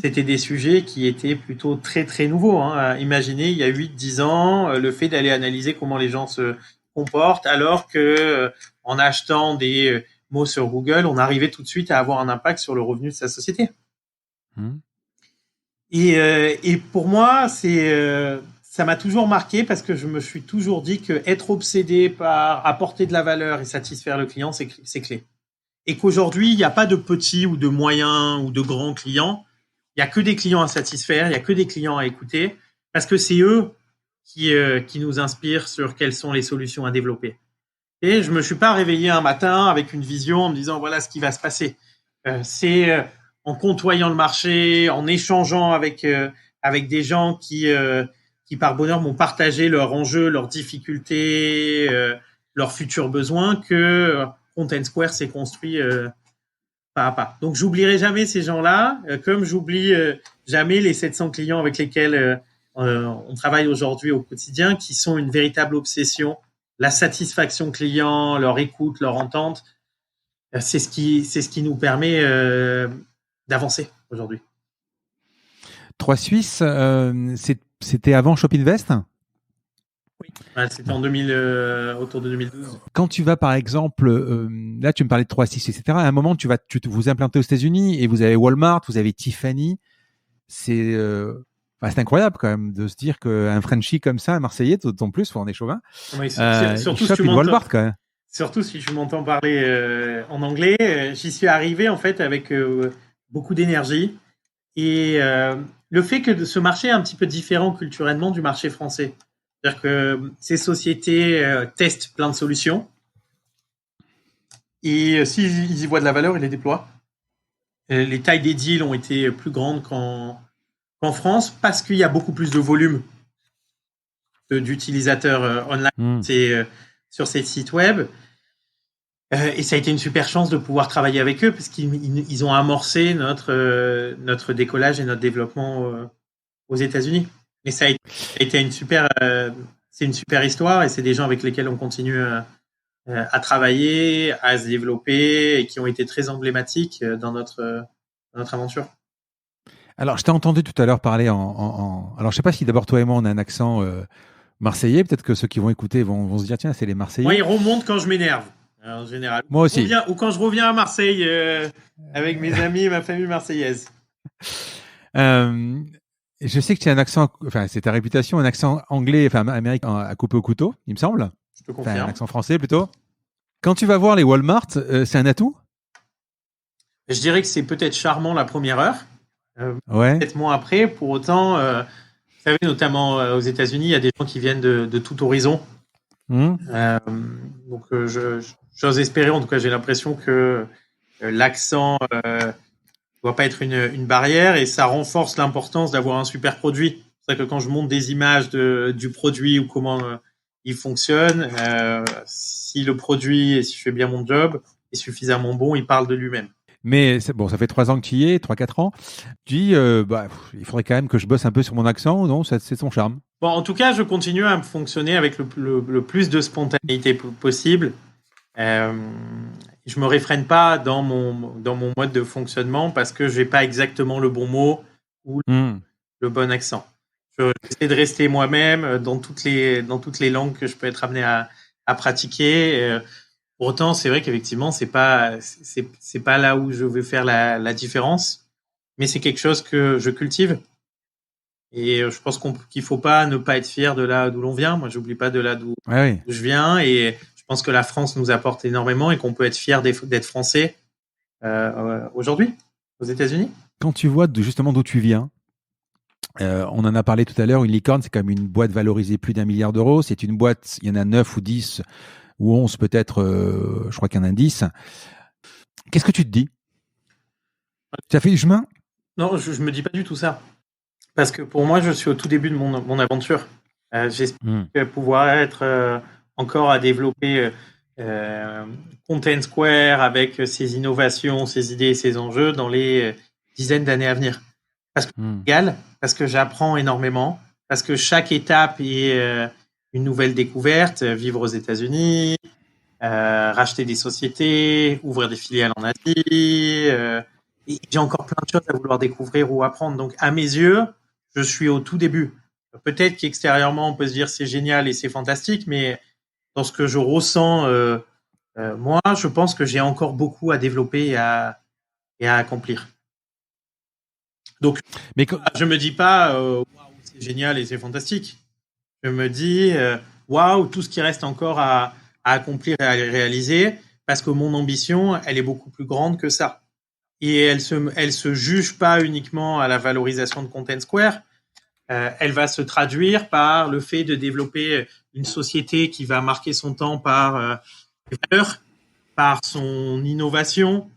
C'était des sujets qui étaient plutôt très, très nouveaux. Imaginez, il y a 8-10 ans, le fait d'aller analyser comment les gens se comportent, alors que en achetant des mots sur Google, on arrivait tout de suite à avoir un impact sur le revenu de sa société. Et pour moi, ça m'a toujours marqué parce que je me suis toujours dit que être obsédé par apporter de la valeur et satisfaire le client, c'est clé. et qu'aujourd'hui, il n'y a pas de petits ou de moyens ou de grands clients. Il n'y a que des clients à satisfaire, il n'y a que des clients à écouter, parce que c'est eux qui nous inspirent sur quelles sont les solutions à développer. Et je me suis pas réveillé un matin avec une vision en me disant voilà ce qui va se passer. C'est en côtoyant le marché, en échangeant avec des gens qui par bonheur m'ont partagé leurs enjeux, leurs difficultés, leurs futurs besoins que Content Square s'est construit pas à pas. Donc j'oublierai jamais ces gens-là, comme j'oublie jamais les 700 clients avec lesquels on travaille aujourd'hui au quotidien, qui sont une véritable obsession. La satisfaction client, leur écoute, leur entente, c'est ce qui nous permet d'avancer aujourd'hui. 3 Suisses, c'était avant Shop Invest? Oui, c'était en autour de 2012. Quand tu vas, par exemple, là, tu me parlais de 3 Suisses, etc. À un moment, tu vous implantez aux États-Unis et vous avez Walmart, vous avez Tiffany. C'est incroyable quand même de se dire qu'un Frenchie comme ça, un Marseillais, d'autant plus, on est chauvin. Oui, surtout si Walmart quand même. Surtout si je m'entends parler en anglais, j'y suis arrivé en fait avec beaucoup d'énergie et le fait que ce marché est un petit peu différent culturellement du marché français. C'est-à-dire que ces sociétés testent plein de solutions et s'ils y voient de la valeur, ils les déploient. Les tailles des deals ont été plus grandes qu'en France parce qu'il y a beaucoup plus de volume d'utilisateurs online sur ces sites web. Et ça a été une super chance de pouvoir travailler avec eux parce qu'ils ont amorcé notre décollage et notre développement aux États-Unis. Et ça a été c'est une super histoire et c'est des gens avec lesquels on continue à travailler, à se développer et qui ont été très emblématiques dans notre aventure. Alors, je t'ai entendu tout à l'heure parler Alors, je sais pas si d'abord toi et moi on a un accent marseillais. Peut-être que ceux qui vont écouter vont se dire tiens, c'est les Marseillais. Moi, ils remontent quand je m'énerve. En général. Moi aussi. Ou quand je reviens à Marseille avec mes amis et ma famille marseillaise. Je sais que tu as un accent, enfin, c'est ta réputation, un accent anglais, enfin, américain à couper au couteau, il me semble. Je te confirme. Un accent français plutôt. Quand tu vas voir les Walmart, c'est un atout? Je dirais que c'est peut-être charmant la première heure. Ouais. Peut-être moins après. Pour autant, vous savez, notamment aux États-Unis, il y a des gens qui viennent de tout horizon. Donc, j'ose espérer, en tout cas, j'ai l'impression que l'accent doit pas être une barrière et ça renforce l'importance d'avoir un super produit. C'est vrai que quand je montre des images du produit ou comment il fonctionne, si le produit et si je fais bien mon job est suffisamment bon, il parle de lui-même. Mais bon, ça fait 3 ans que tu y es, 3-4 ans. Tu dis, il faudrait quand même que je bosse un peu sur mon accent ou non? C'est son charme. Bon, en tout cas, je continue à fonctionner avec le plus de spontanéité possible. Je me réfrène pas dans mon mode de fonctionnement parce que j'ai pas exactement le bon mot ou le bon accent. J'essaie de rester moi-même dans toutes les langues que je peux être amené à pratiquer. Pour autant, c'est vrai qu'effectivement, c'est pas là où je veux faire la différence, mais c'est quelque chose que je cultive. Et je pense qu'il faut pas ne pas être fier de là d'où l'on vient. Moi, j'oublie pas de là d'où je viens et je pense que la France nous apporte énormément et qu'on peut être fier d'être français aujourd'hui aux États-Unis. Quand tu vois justement d'où tu viens, on en a parlé tout à l'heure, une licorne, c'est comme une boîte valorisée plus d'1 milliard d'euros. C'est une boîte, il y en a 9 ou 10 ou 11 peut-être, je crois qu'il y en a 10. Qu'est-ce que tu te dis? Tu as fait du chemin? Non, je me dis pas du tout ça. Parce que pour moi, je suis au tout début de mon aventure. J'espère pouvoir être encore à développer Content Square avec ses innovations, ses idées et ses enjeux dans les dizaines d'années à venir. Parce que égal, parce que j'apprends énormément, parce que chaque étape est une nouvelle découverte. Vivre aux États-Unis, racheter des sociétés, ouvrir des filiales en Asie. Et j'ai encore plein de choses à vouloir découvrir ou apprendre. Donc, à mes yeux, je suis au tout début. Peut-être qu'extérieurement, on peut se dire c'est génial et c'est fantastique, mais dans ce que je ressens, moi, je pense que j'ai encore beaucoup à développer et à accomplir. Donc, je me dis pas waouh, c'est génial et c'est fantastique. Je me dis waouh, tout ce qui reste encore à accomplir et à réaliser. parce que mon ambition, elle est beaucoup plus grande que ça. Et elle se juge pas uniquement à la valorisation de Content Square. Elle va se traduire par le fait de développer une société qui va marquer son temps par les valeurs, par son innovation,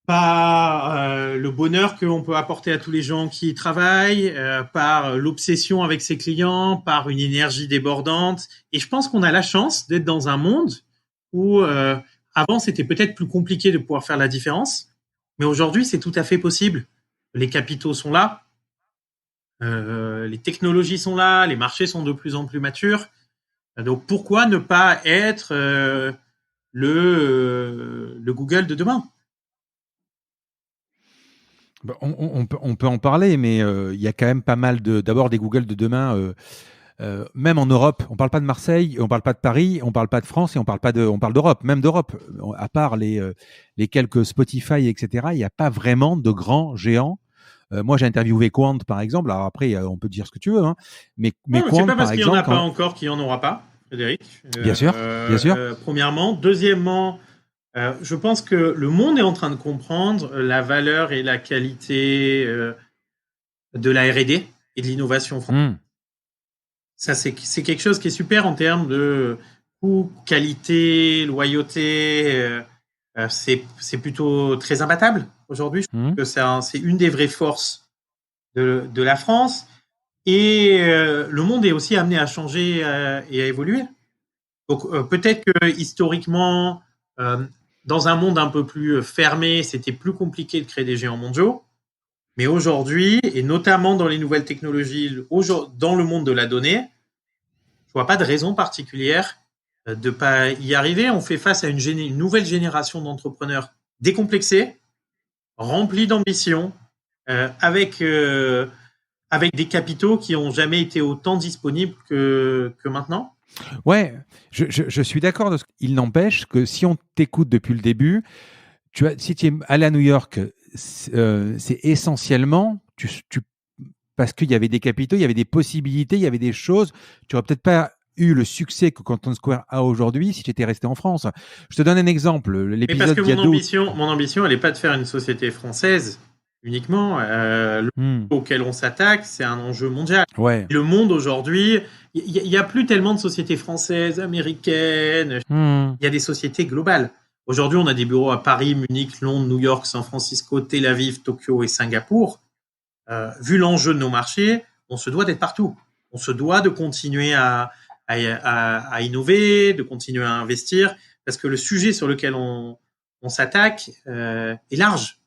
par le bonheur que l'on peut apporter à tous les gens qui y travaillent, par l'obsession avec ses clients, par une énergie débordante. Et je pense qu'on a la chance d'être dans un monde où avant c'était peut-être plus compliqué de pouvoir faire la différence, mais aujourd'hui c'est tout à fait possible. Les capitaux sont là, les technologies sont là, les marchés sont de plus en plus matures. Donc pourquoi ne pas être le Google de demain? On peut en parler, mais il y a quand même pas mal d'abord des Google de demain. Même en Europe, on parle pas de Marseille, on parle pas de Paris, on parle pas de France et on parle d'Europe, même d'Europe. À part les quelques Spotify, etc., il n'y a pas vraiment de grands géants. Moi, j'ai interviewé Quant, par exemple. Alors après, on peut dire ce que tu veux, hein. Mais Quant, c'est pas parce qu'il n'y en a pas encore qu'il n'y en aura pas, Frédéric. Bien sûr, bien sûr. Premièrement. Deuxièmement, je pense que le monde est en train de comprendre la valeur et la qualité de la R&D et de l'innovation française. Ça, c'est quelque chose qui est super en termes de coût, qualité, loyauté. C'est plutôt très imbattable aujourd'hui. Je trouve que c'est une des vraies forces de la France. Et le monde est aussi amené à changer et à évoluer. Donc peut-être que historiquement, dans un monde un peu plus fermé, c'était plus compliqué de créer des géants mondiaux. Mais aujourd'hui, et notamment dans les nouvelles technologies, dans le monde de la donnée, je vois pas de raison particulière de pas y arriver. On fait face à une nouvelle génération d'entrepreneurs décomplexés, remplis d'ambition, avec des capitaux qui ont jamais été autant disponibles que maintenant. Ouais, je suis d'accord. Il n'empêche que si on t'écoute depuis le début, si tu es allé à New York, c'est essentiellement parce qu'il y avait des capitaux, il y avait des possibilités, il y avait des choses. Tu n'aurais peut-être pas eu le succès que Content Square a aujourd'hui si tu étais resté en France. Je te donne un exemple. Mais parce que mon ambition, elle n'est pas de faire une société française uniquement. Auquel on s'attaque, c'est un enjeu mondial. Ouais. Le monde aujourd'hui, il n'y a plus tellement de sociétés françaises, américaines. Il y a des sociétés globales. Aujourd'hui, on a des bureaux à Paris, Munich, Londres, New York, San Francisco, Tel Aviv, Tokyo et Singapour. Vu l'enjeu de nos marchés, on se doit d'être partout. On se doit de continuer à innover, de continuer à investir, parce que le sujet sur lequel on s'attaque est large.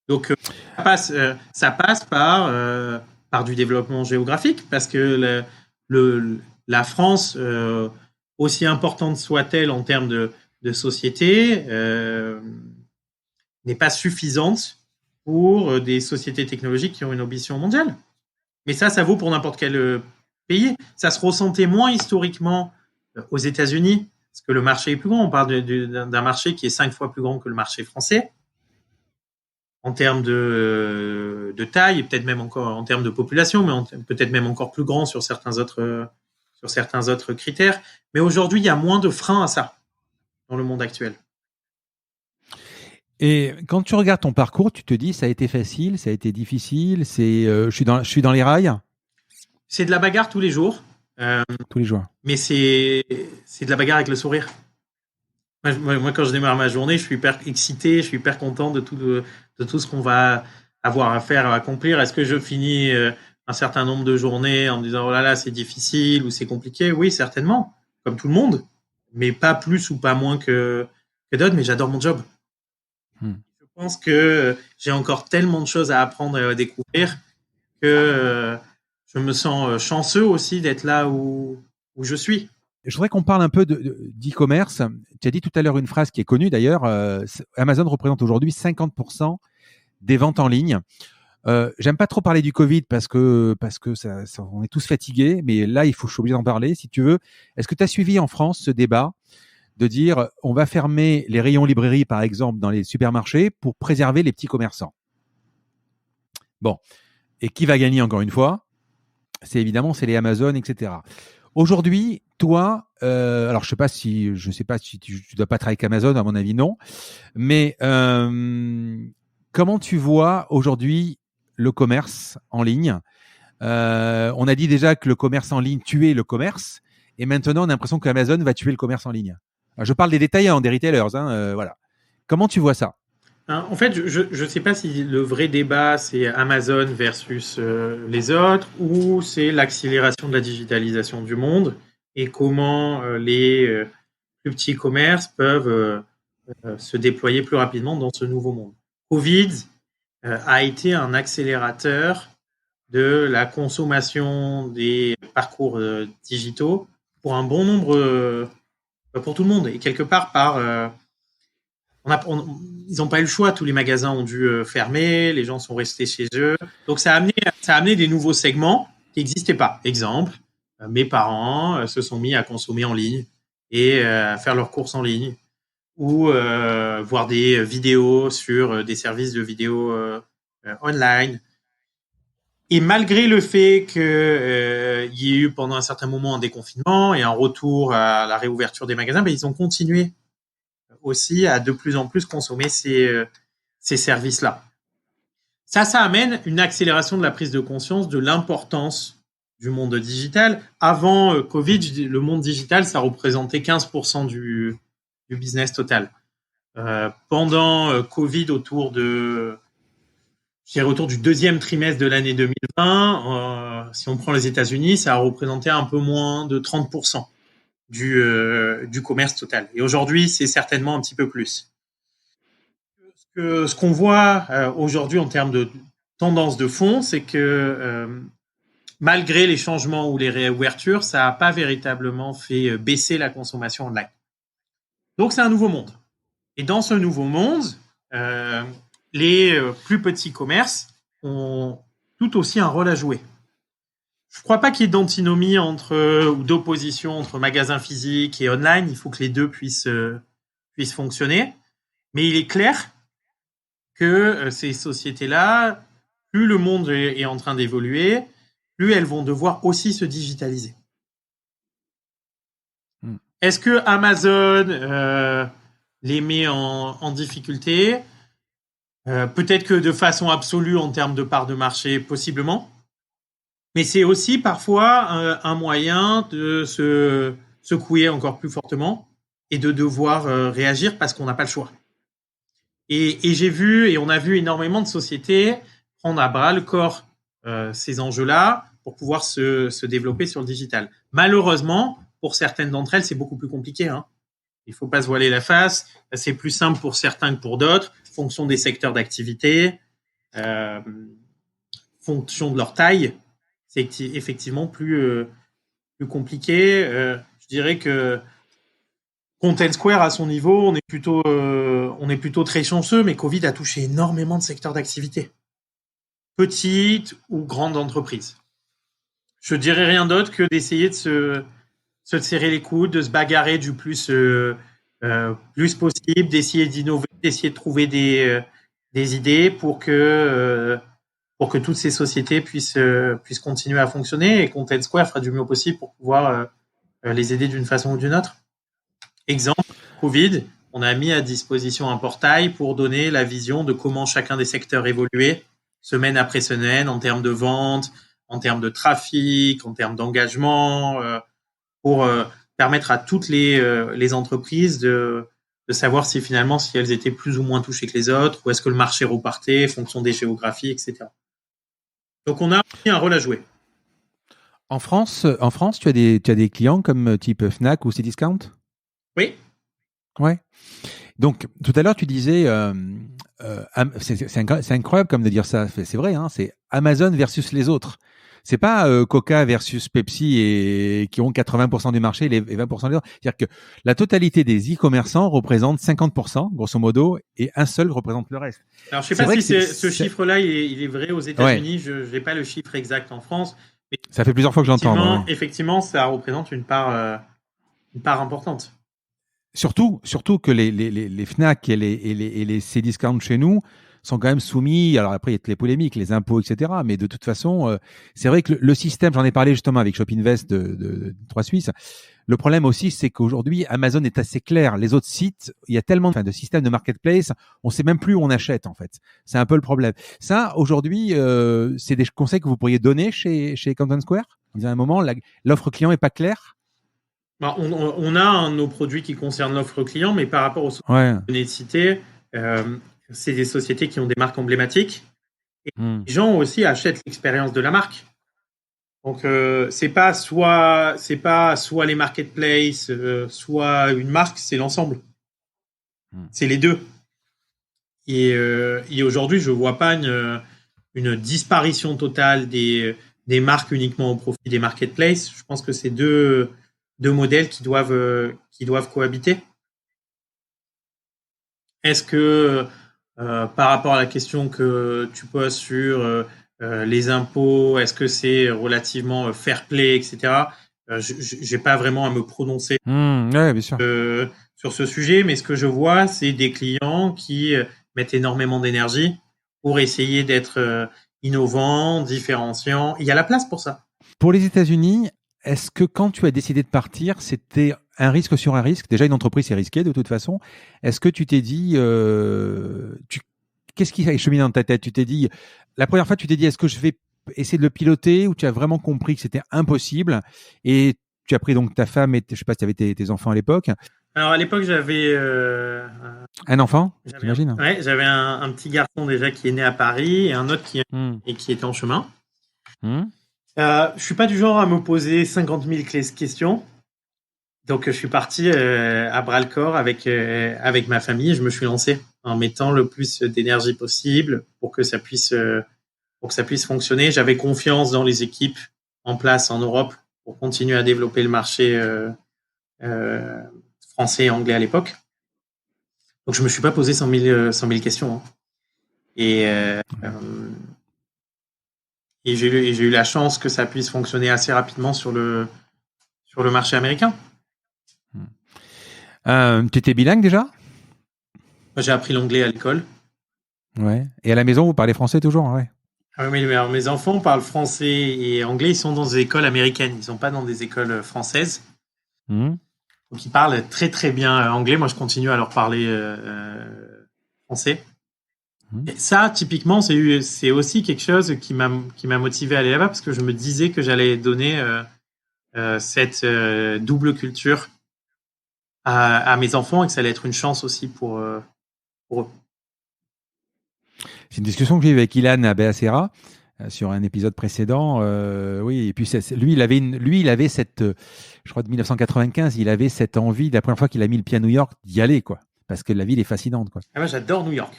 Donc ça passe par du développement géographique, parce que la France, aussi importante soit-elle en termes de société, n'est pas suffisante pour des sociétés technologiques qui ont une ambition mondiale. Mais ça vaut pour n'importe quel pays. Ça se ressentait moins historiquement aux États-Unis, parce que le marché est plus grand. On parle d'un marché qui est 5 fois plus grand que le marché français, en termes de taille, et peut-être même encore en termes de population, mais peut-être même encore plus grand sur certains autres critères. Mais aujourd'hui, il y a moins de freins à ça dans le monde actuel. Et quand tu regardes ton parcours, tu te dis ça a été facile, ça a été difficile, je suis dans les rails. C'est de la bagarre tous les jours. Tous les jours. Mais c'est de la bagarre avec le sourire. Moi, quand je démarre ma journée, je suis hyper excité, je suis hyper content de tout ce qu'on va avoir à faire, à accomplir. Est-ce que je finis un certain nombre de journées en me disant oh là là, c'est difficile ou c'est compliqué? Oui, certainement, comme tout le monde, mais pas plus ou pas moins que d'autres. Mais j'adore mon job. Je pense que j'ai encore tellement de choses à apprendre et à découvrir que je me sens chanceux aussi d'être là où je suis. Je voudrais qu'on parle un peu d'e-commerce. Tu as dit tout à l'heure une phrase qui est connue d'ailleurs. Amazon représente aujourd'hui 50% des ventes en ligne. J'aime pas trop parler du Covid parce que on est tous fatigués, mais là, je suis obligé d'en parler. Si tu veux, est-ce que tu as suivi en France ce débat de dire on va fermer les rayons librairie, par exemple, dans les supermarchés pour préserver les petits commerçants? Bon. Et qui va gagner encore une fois? C'est les Amazon, etc. Aujourd'hui, toi, alors je sais pas si tu dois pas travailler avec Amazon, à mon avis non, mais comment tu vois aujourd'hui le commerce en ligne? On a dit déjà que le commerce en ligne tuait le commerce, et maintenant on a l'impression qu'Amazon va tuer le commerce en ligne. Alors, je parle des détaillants, des retailers, voilà. Comment tu vois ça? En fait, je ne sais pas si le vrai débat, c'est Amazon versus les autres, ou c'est l'accélération de la digitalisation du monde et comment les plus petits commerces peuvent se déployer plus rapidement dans ce nouveau monde. Covid a été un accélérateur de la consommation des parcours digitaux pour un bon nombre, pour tout le monde. Et quelque part, ils n'ont pas eu le choix. Tous les magasins ont dû fermer, les gens sont restés chez eux. Donc ça a amené des nouveaux segments qui n'existaient pas. Exemple, mes parents se sont mis à consommer en ligne et à faire leurs courses en ligne ou voir des vidéos sur des services de vidéo online. Et malgré le fait qu'il y ait eu pendant un certain moment un déconfinement et un retour à la réouverture des magasins, ils ont continué aussi à de plus en plus consommer ces services-là. Ça amène une accélération de la prise de conscience de l'importance du monde digital. Avant Covid, le monde digital, ça représentait 15% du business total. Pendant Covid, autour du deuxième trimestre de l'année 2020, si on prend les États-Unis, ça a représenté un peu moins de 30% du commerce total. Et aujourd'hui, c'est certainement un petit peu plus. Ce qu'on voit aujourd'hui en termes de tendance de fond, c'est que malgré les changements ou les réouvertures, ça n'a pas véritablement fait baisser la consommation online. Donc, c'est un nouveau monde. Et dans ce nouveau monde, les plus petits commerces ont tout aussi un rôle à jouer. Je ne crois pas qu'il y ait d'antinomie ou d'opposition entre magasins physiques et online. Il faut que les deux puissent fonctionner. Mais il est clair que ces sociétés-là, plus le monde est en train d'évoluer, plus elles vont devoir aussi se digitaliser. Est-ce que Amazon les met en difficulté? Peut-être que de façon absolue en termes de part de marché, possiblement. Mais c'est aussi parfois un moyen de se secouer encore plus fortement et de devoir réagir parce qu'on n'a pas le choix. Et j'ai vu, et on a vu énormément de sociétés prendre à bras le corps ces enjeux-là pour pouvoir se développer sur le digital. Malheureusement, pour certaines d'entre elles, c'est beaucoup plus compliqué. Il ne faut pas se voiler la face. C'est plus simple pour certains que pour d'autres, fonction des secteurs d'activité, fonction de leur taille. C'est effectivement plus compliqué. Je dirais que Content Square, à son niveau, on est plutôt très chanceux, mais Covid a touché énormément de secteurs d'activité, petites ou grandes entreprises. Je dirais rien d'autre que d'essayer de se serrer les coudes, de se bagarrer du plus possible, d'essayer d'innover, d'essayer de trouver des idées pour que toutes ces sociétés puissent continuer à fonctionner. Et Content Square fera du mieux possible pour pouvoir les aider d'une façon ou d'une autre. Exemple, Covid, on a mis à disposition un portail pour donner la vision de comment chacun des secteurs évoluait semaine après semaine en termes de vente, en termes de trafic, en termes d'engagement, pour permettre à toutes les entreprises de savoir si elles étaient plus ou moins touchées que les autres, ou est-ce que le marché repartait, fonction des géographies, etc. Donc on a un rôle à jouer. En France, tu as des clients comme type Fnac ou Cdiscount? Oui. Ouais. Donc, tout à l'heure, tu disais, c'est incroyable comme de dire ça. C'est vrai, c'est Amazon versus les autres. C'est pas Coca versus Pepsi et qui ont 80% du marché et 20% des autres. C'est-à-dire que la totalité des e-commerçants représente 50%, grosso modo, et un seul représente le reste. Alors, je sais pas si ce chiffre-là, il est vrai aux États-Unis. Ouais. Je n'ai pas le chiffre exact en France. Mais ça fait plusieurs fois que j'entends. Effectivement, ça représente une part importante. Surtout que les Fnac et les Cdiscount chez nous sont quand même soumis. Alors après, il y a toutes les polémiques, les impôts, etc. Mais de toute façon, c'est vrai que le système, j'en ai parlé justement avec Shopinvest de 3 Suisses. Le problème aussi, c'est qu'aujourd'hui, Amazon est assez clair. Les autres sites, il y a tellement de systèmes de marketplace, on sait même plus où on achète, en fait. C'est un peu le problème. Ça, aujourd'hui, c'est des conseils que vous pourriez donner chez Content Square? À un moment, l'offre client est pas claire? On a nos produits qui concernent l'offre client, mais par rapport aux sociétés que vous venez de citer, c'est des sociétés qui ont des marques emblématiques. Et les gens aussi achètent l'expérience de la marque. Donc, c'est pas soit les marketplaces, soit une marque, c'est l'ensemble. C'est les deux. Et aujourd'hui, je vois pas une disparition totale des marques uniquement au profit des marketplaces. Je pense que c'est deux modèles qui doivent cohabiter. Est-ce que par rapport à la question que tu poses sur les impôts, est-ce que c'est relativement fair play, etc. J'ai pas vraiment à me prononcer ouais, bien sûr. Sur ce sujet, mais ce que je vois, c'est des clients qui mettent énormément d'énergie pour essayer d'être innovants, différenciants. Il y a la place pour ça. Pour les États-Unis, est-ce que quand tu as décidé de partir, c'était un risque sur un risque? Déjà, une entreprise, c'est risqué de toute façon. Est-ce que tu t'es dit, qu'est-ce qui a cheminé dans ta tête? Tu t'es dit, la première fois, tu t'es dit, est-ce que je vais essayer de le piloter, ou tu as vraiment compris que c'était impossible et tu as pris donc ta femme et je sais pas si tu avais tes enfants à l'époque? Alors à l'époque, j'avais un enfant, j'imagine. Ouais, j'avais un petit garçon déjà qui est né à Paris et un autre qui était en chemin. Je suis pas du genre à me poser 50 000 questions. Donc, je suis parti à bras-le-corps avec ma famille. Je me suis lancé en mettant le plus d'énergie possible pour que ça puisse fonctionner. J'avais confiance dans les équipes en place en Europe pour continuer à développer le marché français et anglais à l'époque. Donc, je me suis pas posé 100 000 questions. Hein. Et j'ai eu la chance que ça puisse fonctionner assez rapidement sur le marché américain. Tu étais bilingue déjà? Moi, j'ai appris l'anglais à l'école. Ouais. Et à la maison, vous parlez français toujours? Ouais. Ah oui, mais mes enfants parlent français et anglais. Ils sont dans des écoles américaines. Ils ne sont pas dans des écoles françaises. Donc, ils parlent très, très bien anglais. Moi, je continue à leur parler français. Et ça, typiquement, c'est aussi quelque chose qui m'a motivé à aller là-bas parce que je me disais que j'allais donner cette double culture à mes enfants et que ça allait être une chance aussi pour eux. C'est une discussion que j'ai eue avec Ilan Beacera sur un épisode précédent. Oui, et puis lui, il avait cette, je crois de 1995, il avait cette envie, la première fois qu'il a mis le pied à New York, d'y aller, quoi, parce que la ville est fascinante, quoi. Ah, moi, j'adore New York.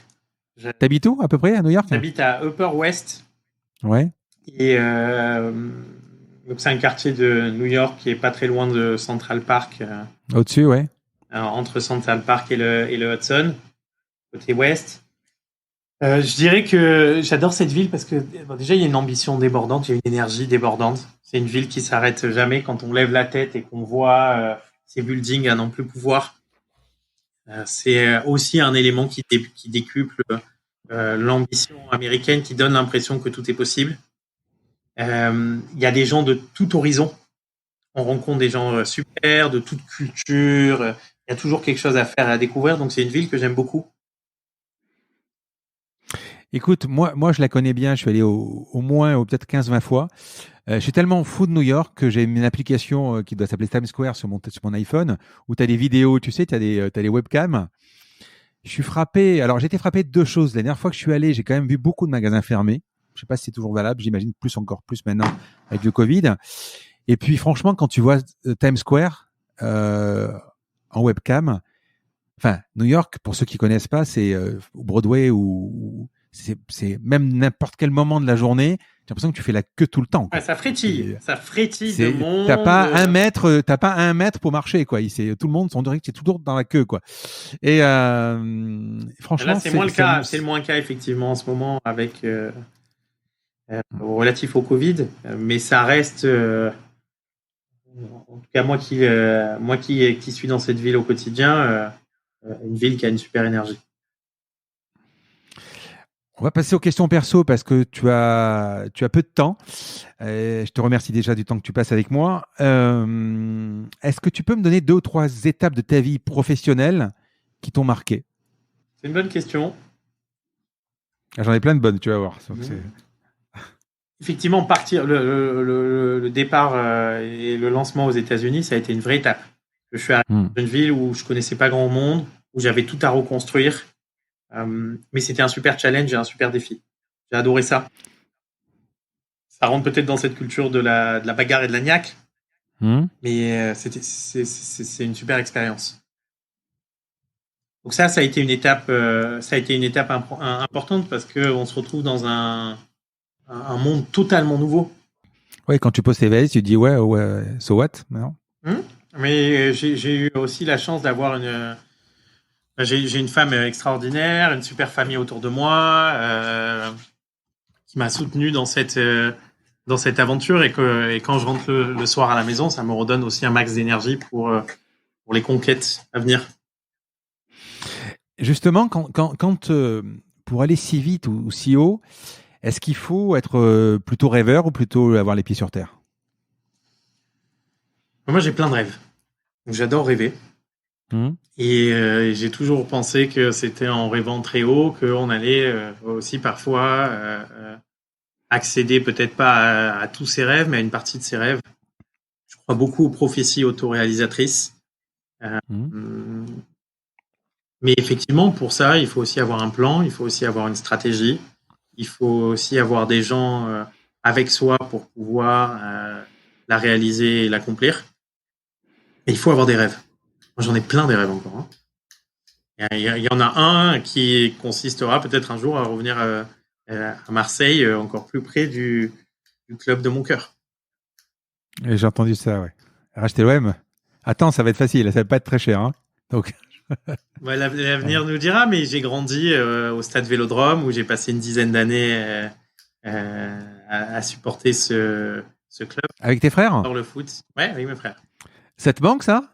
T'habites où à peu près à New York? J'habite à Upper West. Ouais. Et donc c'est un quartier de New York qui est pas très loin de Central Park. Au-dessus, ouais. Entre Central Park et le Hudson, côté ouest. Je dirais que j'adore cette ville parce que déjà il y a une ambition débordante, il y a une énergie débordante. C'est une ville qui s'arrête jamais quand on lève la tête et qu'on voit ces buildings à n'en plus pouvoir. C'est aussi un élément qui décuple l'ambition américaine, qui donne l'impression que tout est possible. Il y a des gens de tout horizon. On rencontre des gens super, de toute culture. Il y a toujours quelque chose à faire et à découvrir. Donc, c'est une ville que j'aime beaucoup. Écoute, moi, je la connais bien. Je suis allé au moins peut-être 15-20 fois. Je suis tellement fou de New York que j'ai une application qui doit s'appeler Times Square sur mon iPhone, où tu as des vidéos, tu sais, tu as des webcams. Je suis frappé. Alors, j'ai été frappé de deux choses. La dernière fois que je suis allé, j'ai quand même vu beaucoup de magasins fermés. Je ne sais pas si c'est toujours valable. J'imagine encore plus maintenant avec le Covid. Et puis, franchement, quand tu vois Times Square en webcam, enfin, New York, pour ceux qui connaissent pas, c'est Broadway ou c'est même n'importe quel moment de la journée. J'ai l'impression que tu fais la queue tout le temps. Quoi. Ouais, ça frétille de monde. T'as pas un mètre pour marcher, quoi. Tout le monde, on dirait que c'est toujours dans la queue, quoi. Et franchement, là, c'est moins le cas. C'est le moins le cas effectivement en ce moment avec relatif au Covid, mais ça reste. En tout cas, moi qui suis dans cette ville au quotidien, une ville qui a une super énergie. On va passer aux questions perso parce que tu as peu de temps. Je te remercie déjà du temps que tu passes avec moi. Est-ce que tu peux me donner 2 ou 3 étapes de ta vie professionnelle qui t'ont marqué? C'est une bonne question. J'en ai plein de bonnes, tu vas voir. Effectivement, partir le départ et le lancement aux États-Unis, ça a été une vraie étape. Je suis arrivé dans une ville où je connaissais pas grand monde, où j'avais tout à reconstruire, mais c'était un super challenge et un super défi. J'ai adoré ça. Ça rentre peut-être dans cette culture de la bagarre et de la niaque, mais c'est une super expérience. Donc ça a été une étape, importante parce que on se retrouve dans un monde totalement nouveau. Oui, quand tu poses tes valises, tu te dis ouais, so what maintenant. Mais j'ai eu aussi la chance d'avoir j'ai une femme extraordinaire, une super famille autour de moi, qui m'a soutenu dans cette aventure et quand je rentre le soir à la maison, ça me redonne aussi un max d'énergie pour les conquêtes à venir. Justement, quand pour aller si vite ou si haut, est-ce qu'il faut être plutôt rêveur ou plutôt avoir les pieds sur terre? Moi, j'ai plein de rêves. Donc, j'adore rêver. Et j'ai toujours pensé que c'était en rêvant très haut qu'on allait aussi parfois accéder peut-être pas à tous ses rêves, mais à une partie de ses rêves. Je crois beaucoup aux prophéties autoréalisatrices. Mais effectivement, pour ça, il faut aussi avoir un plan, il faut aussi avoir une stratégie, il faut aussi avoir des gens avec soi pour pouvoir la réaliser et l'accomplir. Et il faut avoir des rêves. Moi, j'en ai plein des rêves encore. Hein. Il y en a un qui consistera peut-être un jour à revenir à Marseille, encore plus près du club de mon cœur. Et j'ai entendu ça, ouais. Racheter l'OM. Attends, ça va être facile, ça va pas être très cher. Hein. Donc... Ouais, l'avenir nous dira, mais j'ai grandi au stade Vélodrome où j'ai passé une dizaine d'années à supporter ce club. Avec tes frères? Dans le foot. Ouais, avec mes frères. Ça te manque, ça?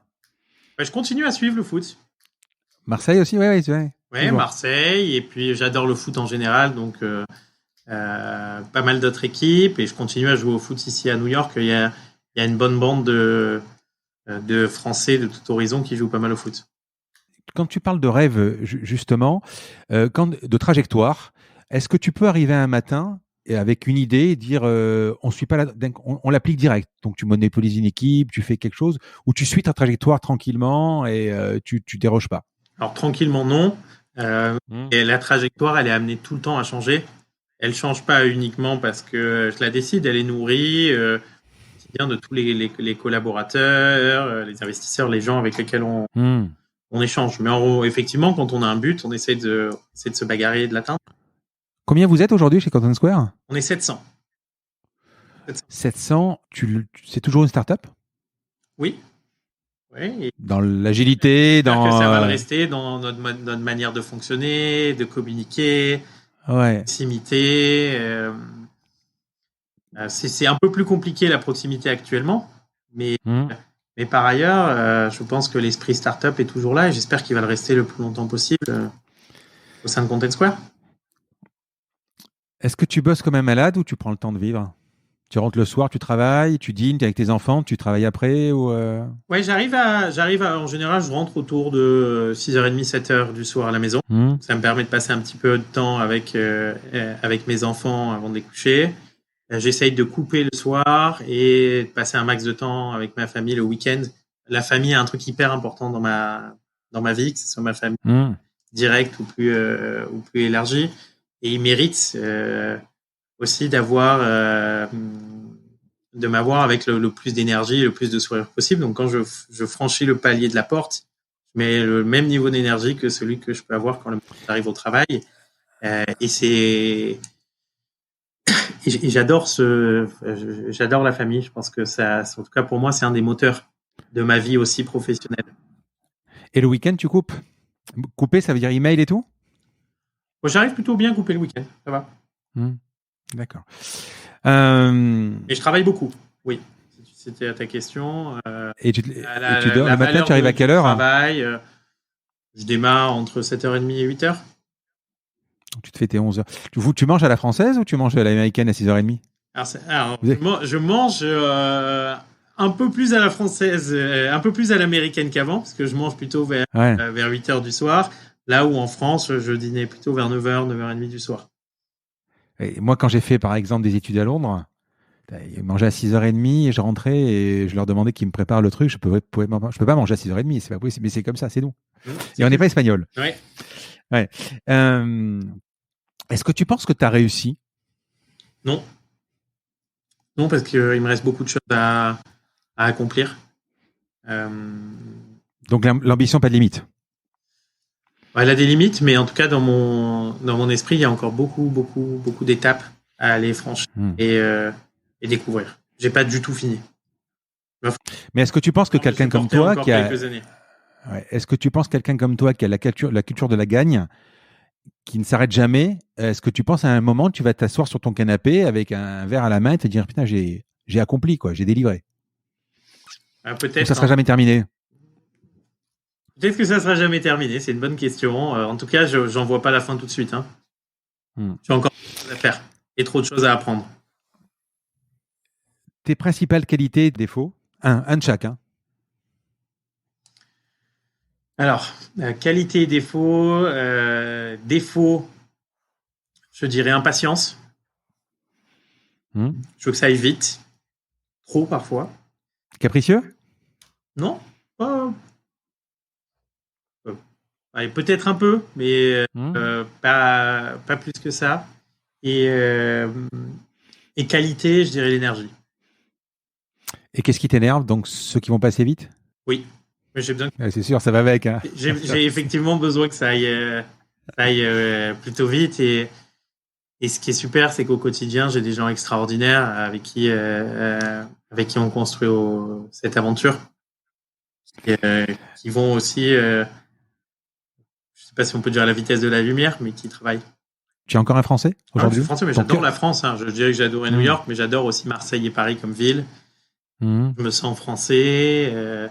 Ouais, je continue à suivre le foot. Marseille aussi, ouais. Ouais, Marseille, et puis j'adore le foot en général, donc pas mal d'autres équipes, et je continue à jouer au foot ici à New York. Il y a une bonne bande de Français de tout horizon qui jouent pas mal au foot. Quand tu parles de rêve, justement, de trajectoire, est-ce que tu peux arriver un matin et avec une idée et dire on suit pas on l'applique direct. Donc tu monopolises une équipe, tu fais quelque chose, ou tu suis ta trajectoire tranquillement et tu déroges pas? Alors tranquillement non. Et la trajectoire, elle est amenée tout le temps à changer. Elle change pas uniquement parce que je la décide, elle est nourrie de tous les collaborateurs, les investisseurs, les gens avec lesquels on échange. Mais effectivement, quand on a un but, on essaie de se bagarrer et de l'atteindre. Combien vous êtes aujourd'hui chez Content Square? On est 700. 700, c'est toujours une start-up? Oui. Ouais, dans l'agilité, dans... Que ça va le rester dans notre manière de fonctionner, de communiquer, proximité. C'est un peu plus compliqué la proximité actuellement, mais par ailleurs, je pense que l'esprit startup est toujours là et j'espère qu'il va le rester le plus longtemps possible au sein de Content Square. Est-ce que tu bosses comme un malade ou tu prends le temps de vivre? Tu rentres le soir, tu travailles, tu dînes, tu es avec tes enfants, tu travailles après ou Ouais, j'arrive en général, je rentre autour de 6h30, 7h du soir à la maison. Ça me permet de passer un petit peu de temps avec mes enfants avant de les coucher. J'essaye de couper le soir et de passer un max de temps avec ma famille le week-end. La famille est un truc hyper important dans ma vie, que ce soit ma famille directe ou plus élargie. Et ils méritent aussi de m'avoir avec le plus d'énergie, le plus de sourire possible. Donc quand je franchis le palier de la porte, je mets le même niveau d'énergie que celui que je peux avoir quand j'arrive au travail. Et j'adore j'adore la famille. Je pense que ça, en tout cas pour moi, c'est un des moteurs de ma vie aussi professionnelle. Et le week-end, tu coupes? Couper, ça veut dire email et tout? Bon, j'arrive plutôt bien à couper le week-end, ça va. D'accord. Mais je travaille beaucoup, oui. C'était ta question. Et tu dors le matin, tu arrives à quelle heure? Je démarre entre 7h30 et 8h. Donc, tu te fais tes 11 heures. Tu manges à la française ou tu manges à l'américaine à 6h30? Je mange un peu plus à la française, un peu plus à l'américaine qu'avant, parce que je mange plutôt vers 8h du soir, là où en France, je dînais plutôt vers 9h, 9h30 du soir. Et moi, quand j'ai fait, par exemple, des études à Londres, ils mangeaient à 6h30 et je rentrais et je leur demandais qu'ils me préparent le truc. Je peux pas manger à 6h30, c'est pas possible, mais c'est comme ça, c'est nous. Et on n'est pas espagnol. Ouais. Est-ce que tu penses que tu as réussi? Non. Non, parce qu'il me reste beaucoup de choses à accomplir. Donc l'ambition, pas de limite. Elle a des limites, mais en tout cas, dans mon esprit, il y a encore beaucoup d'étapes à aller franchir et découvrir. J'ai pas du tout fini. Mais est-ce que tu penses que quelqu'un comme toi qui a quelques années. Est-ce que tu penses quelqu'un comme toi qui a la culture de la gagne, qui ne s'arrête jamais, est-ce que tu penses à un moment tu vas t'asseoir sur ton canapé avec un verre à la main et te dire putain j'ai accompli quoi, j'ai délivré? Peut-être. Ou ça sera jamais terminé? Peut-être que ça sera jamais terminé, c'est une bonne question. En tout cas, j'en vois pas la fin tout de suite. J'ai encore des choses à faire et trop de choses à apprendre. Tes principales qualités et défauts? Un de chaque. Alors, qualité et défaut. Défaut, je dirais impatience. Je veux que ça aille vite. Trop parfois. Capricieux? Non. Peut-être un peu, mais pas plus que ça. Et qualité, je dirais l'énergie. Et qu'est-ce qui t'énerve? Donc ceux qui vont passer vite? Oui. Mais j'ai besoin. C'est sûr, ça va avec. J'ai effectivement besoin que ça aille plutôt vite. Et ce qui est super, c'est qu'au quotidien, j'ai des gens extraordinaires avec qui on construit cette aventure. Qui vont aussi, je ne sais pas si on peut dire à la vitesse de la lumière, mais qui travaillent. Tu es encore un Français aujourd'hui? Je suis français, mais j'adore la France. Je dirais que j'adorais New York, mais j'adore aussi Marseille et Paris comme ville. Je me sens français.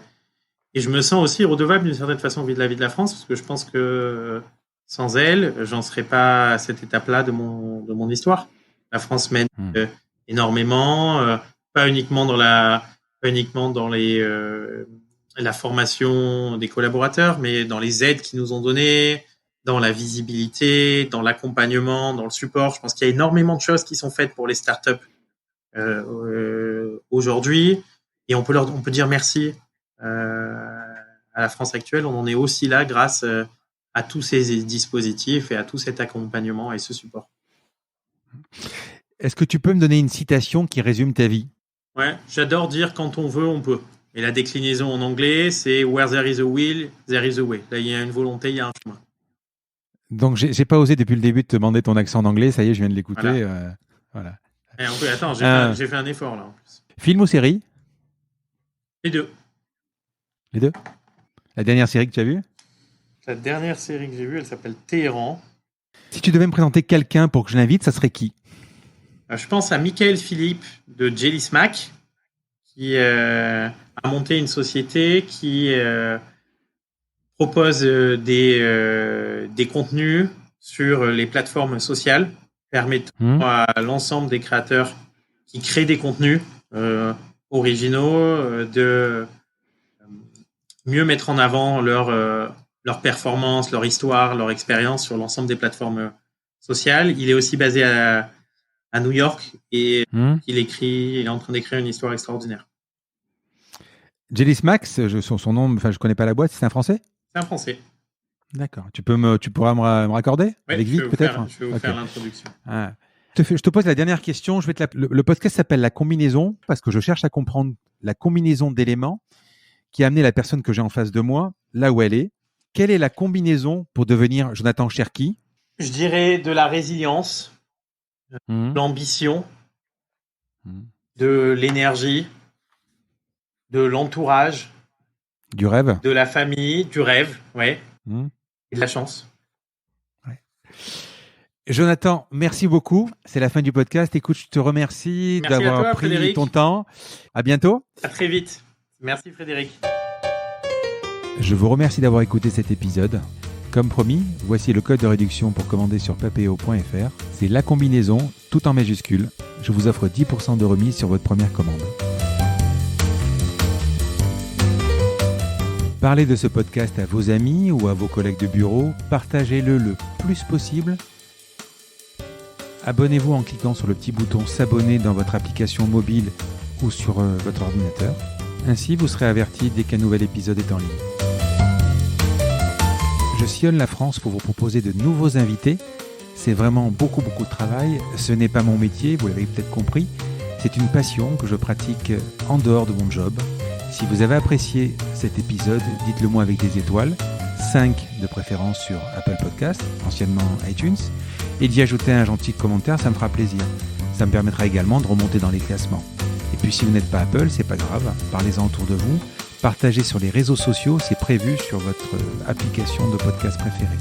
Et je me sens aussi redevable d'une certaine façon de la vie de la France, parce que je pense que sans elle, j'en serais pas à cette étape-là de mon histoire. La France m'aide énormément, pas uniquement dans la formation des collaborateurs, mais dans les aides qu'ils nous ont données, dans la visibilité, dans l'accompagnement, dans le support. Je pense qu'il y a énormément de choses qui sont faites pour les startups aujourd'hui, et on peut dire merci à la France actuelle. On en est aussi là grâce à tous ces dispositifs et à tout cet accompagnement et ce support. Est-ce que tu peux me donner une citation qui résume ta vie? Ouais, j'adore dire quand on veut, on peut. Et la déclinaison en anglais, c'est where there is a will, there is a way. Là, il y a une volonté, il y a un chemin. Donc, j'ai pas osé depuis le début de te demander ton accent en anglais. Ça y est, je viens de l'écouter. Voilà. Attends, j'ai fait un effort là en plus. Film ou série? Les deux. Les deux? La dernière série que tu as vue? La dernière série que j'ai vue, elle s'appelle Téhéran. Si tu devais me présenter quelqu'un pour que je l'invite, ça serait qui? Je pense à Michael Philippe de Jelly Smack, qui a monté une société qui propose des contenus sur les plateformes sociales, permettant à l'ensemble des créateurs qui créent des contenus originaux de mieux mettre en avant leur performance, leur histoire, leur expérience sur l'ensemble des plateformes sociales. Il est aussi basé à New York et il est en train d'écrire une histoire extraordinaire. Jelly Smack, son nom, enfin je connais pas la boîte, c'est un Français? C'est un Français. D'accord. Tu pourras me raccorder avec Vic peut-être? Je vais vous faire l'introduction. Je te pose la dernière question. Le podcast s'appelle La Combinaison parce que je cherche à comprendre la combinaison d'éléments qui a amené la personne que j'ai en face de moi là où elle est. Quelle est la combinaison pour devenir Jonathan Cherki? Je dirais de la résilience, de l'ambition, de l'énergie, de l'entourage, du rêve, de la famille, du rêve, ouais, et de la chance. Ouais. Jonathan, merci beaucoup. C'est la fin du podcast. Écoute, je te remercie d'avoir pris Frédéric. Ton temps. À bientôt. À très vite. Merci Frédéric. Je vous remercie d'avoir écouté cet épisode. Comme promis, voici le code de réduction pour commander sur papéo.fr. C'est la combinaison, tout en majuscule. Je vous offre 10% de remise sur votre première commande. Parlez de ce podcast à vos amis ou à vos collègues de bureau. Partagez-le le plus possible. Abonnez-vous en cliquant sur le petit bouton s'abonner dans votre application mobile ou sur votre ordinateur. Ainsi, vous serez averti dès qu'un nouvel épisode est en ligne. Je sillonne la France pour vous proposer de nouveaux invités. C'est vraiment beaucoup de travail. Ce n'est pas mon métier, vous l'avez peut-être compris. C'est une passion que je pratique en dehors de mon job. Si vous avez apprécié cet épisode, dites-le moi avec des étoiles, 5 de préférence sur Apple Podcast, anciennement iTunes, et d'y ajouter un gentil commentaire, ça me fera plaisir. Ça me permettra également de remonter dans les classements. Et puis si vous n'êtes pas Apple, c'est pas grave, parlez-en autour de vous. Partagez sur les réseaux sociaux, c'est prévu sur votre application de podcast préférée.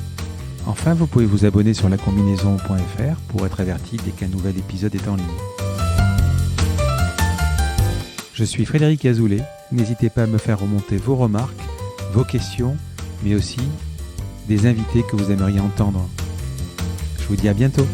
Enfin, vous pouvez vous abonner sur lacombinaison.fr pour être averti dès qu'un nouvel épisode est en ligne. Je suis Frédéric Azoulay. N'hésitez pas à me faire remonter vos remarques, vos questions, mais aussi des invités que vous aimeriez entendre. Je vous dis à bientôt.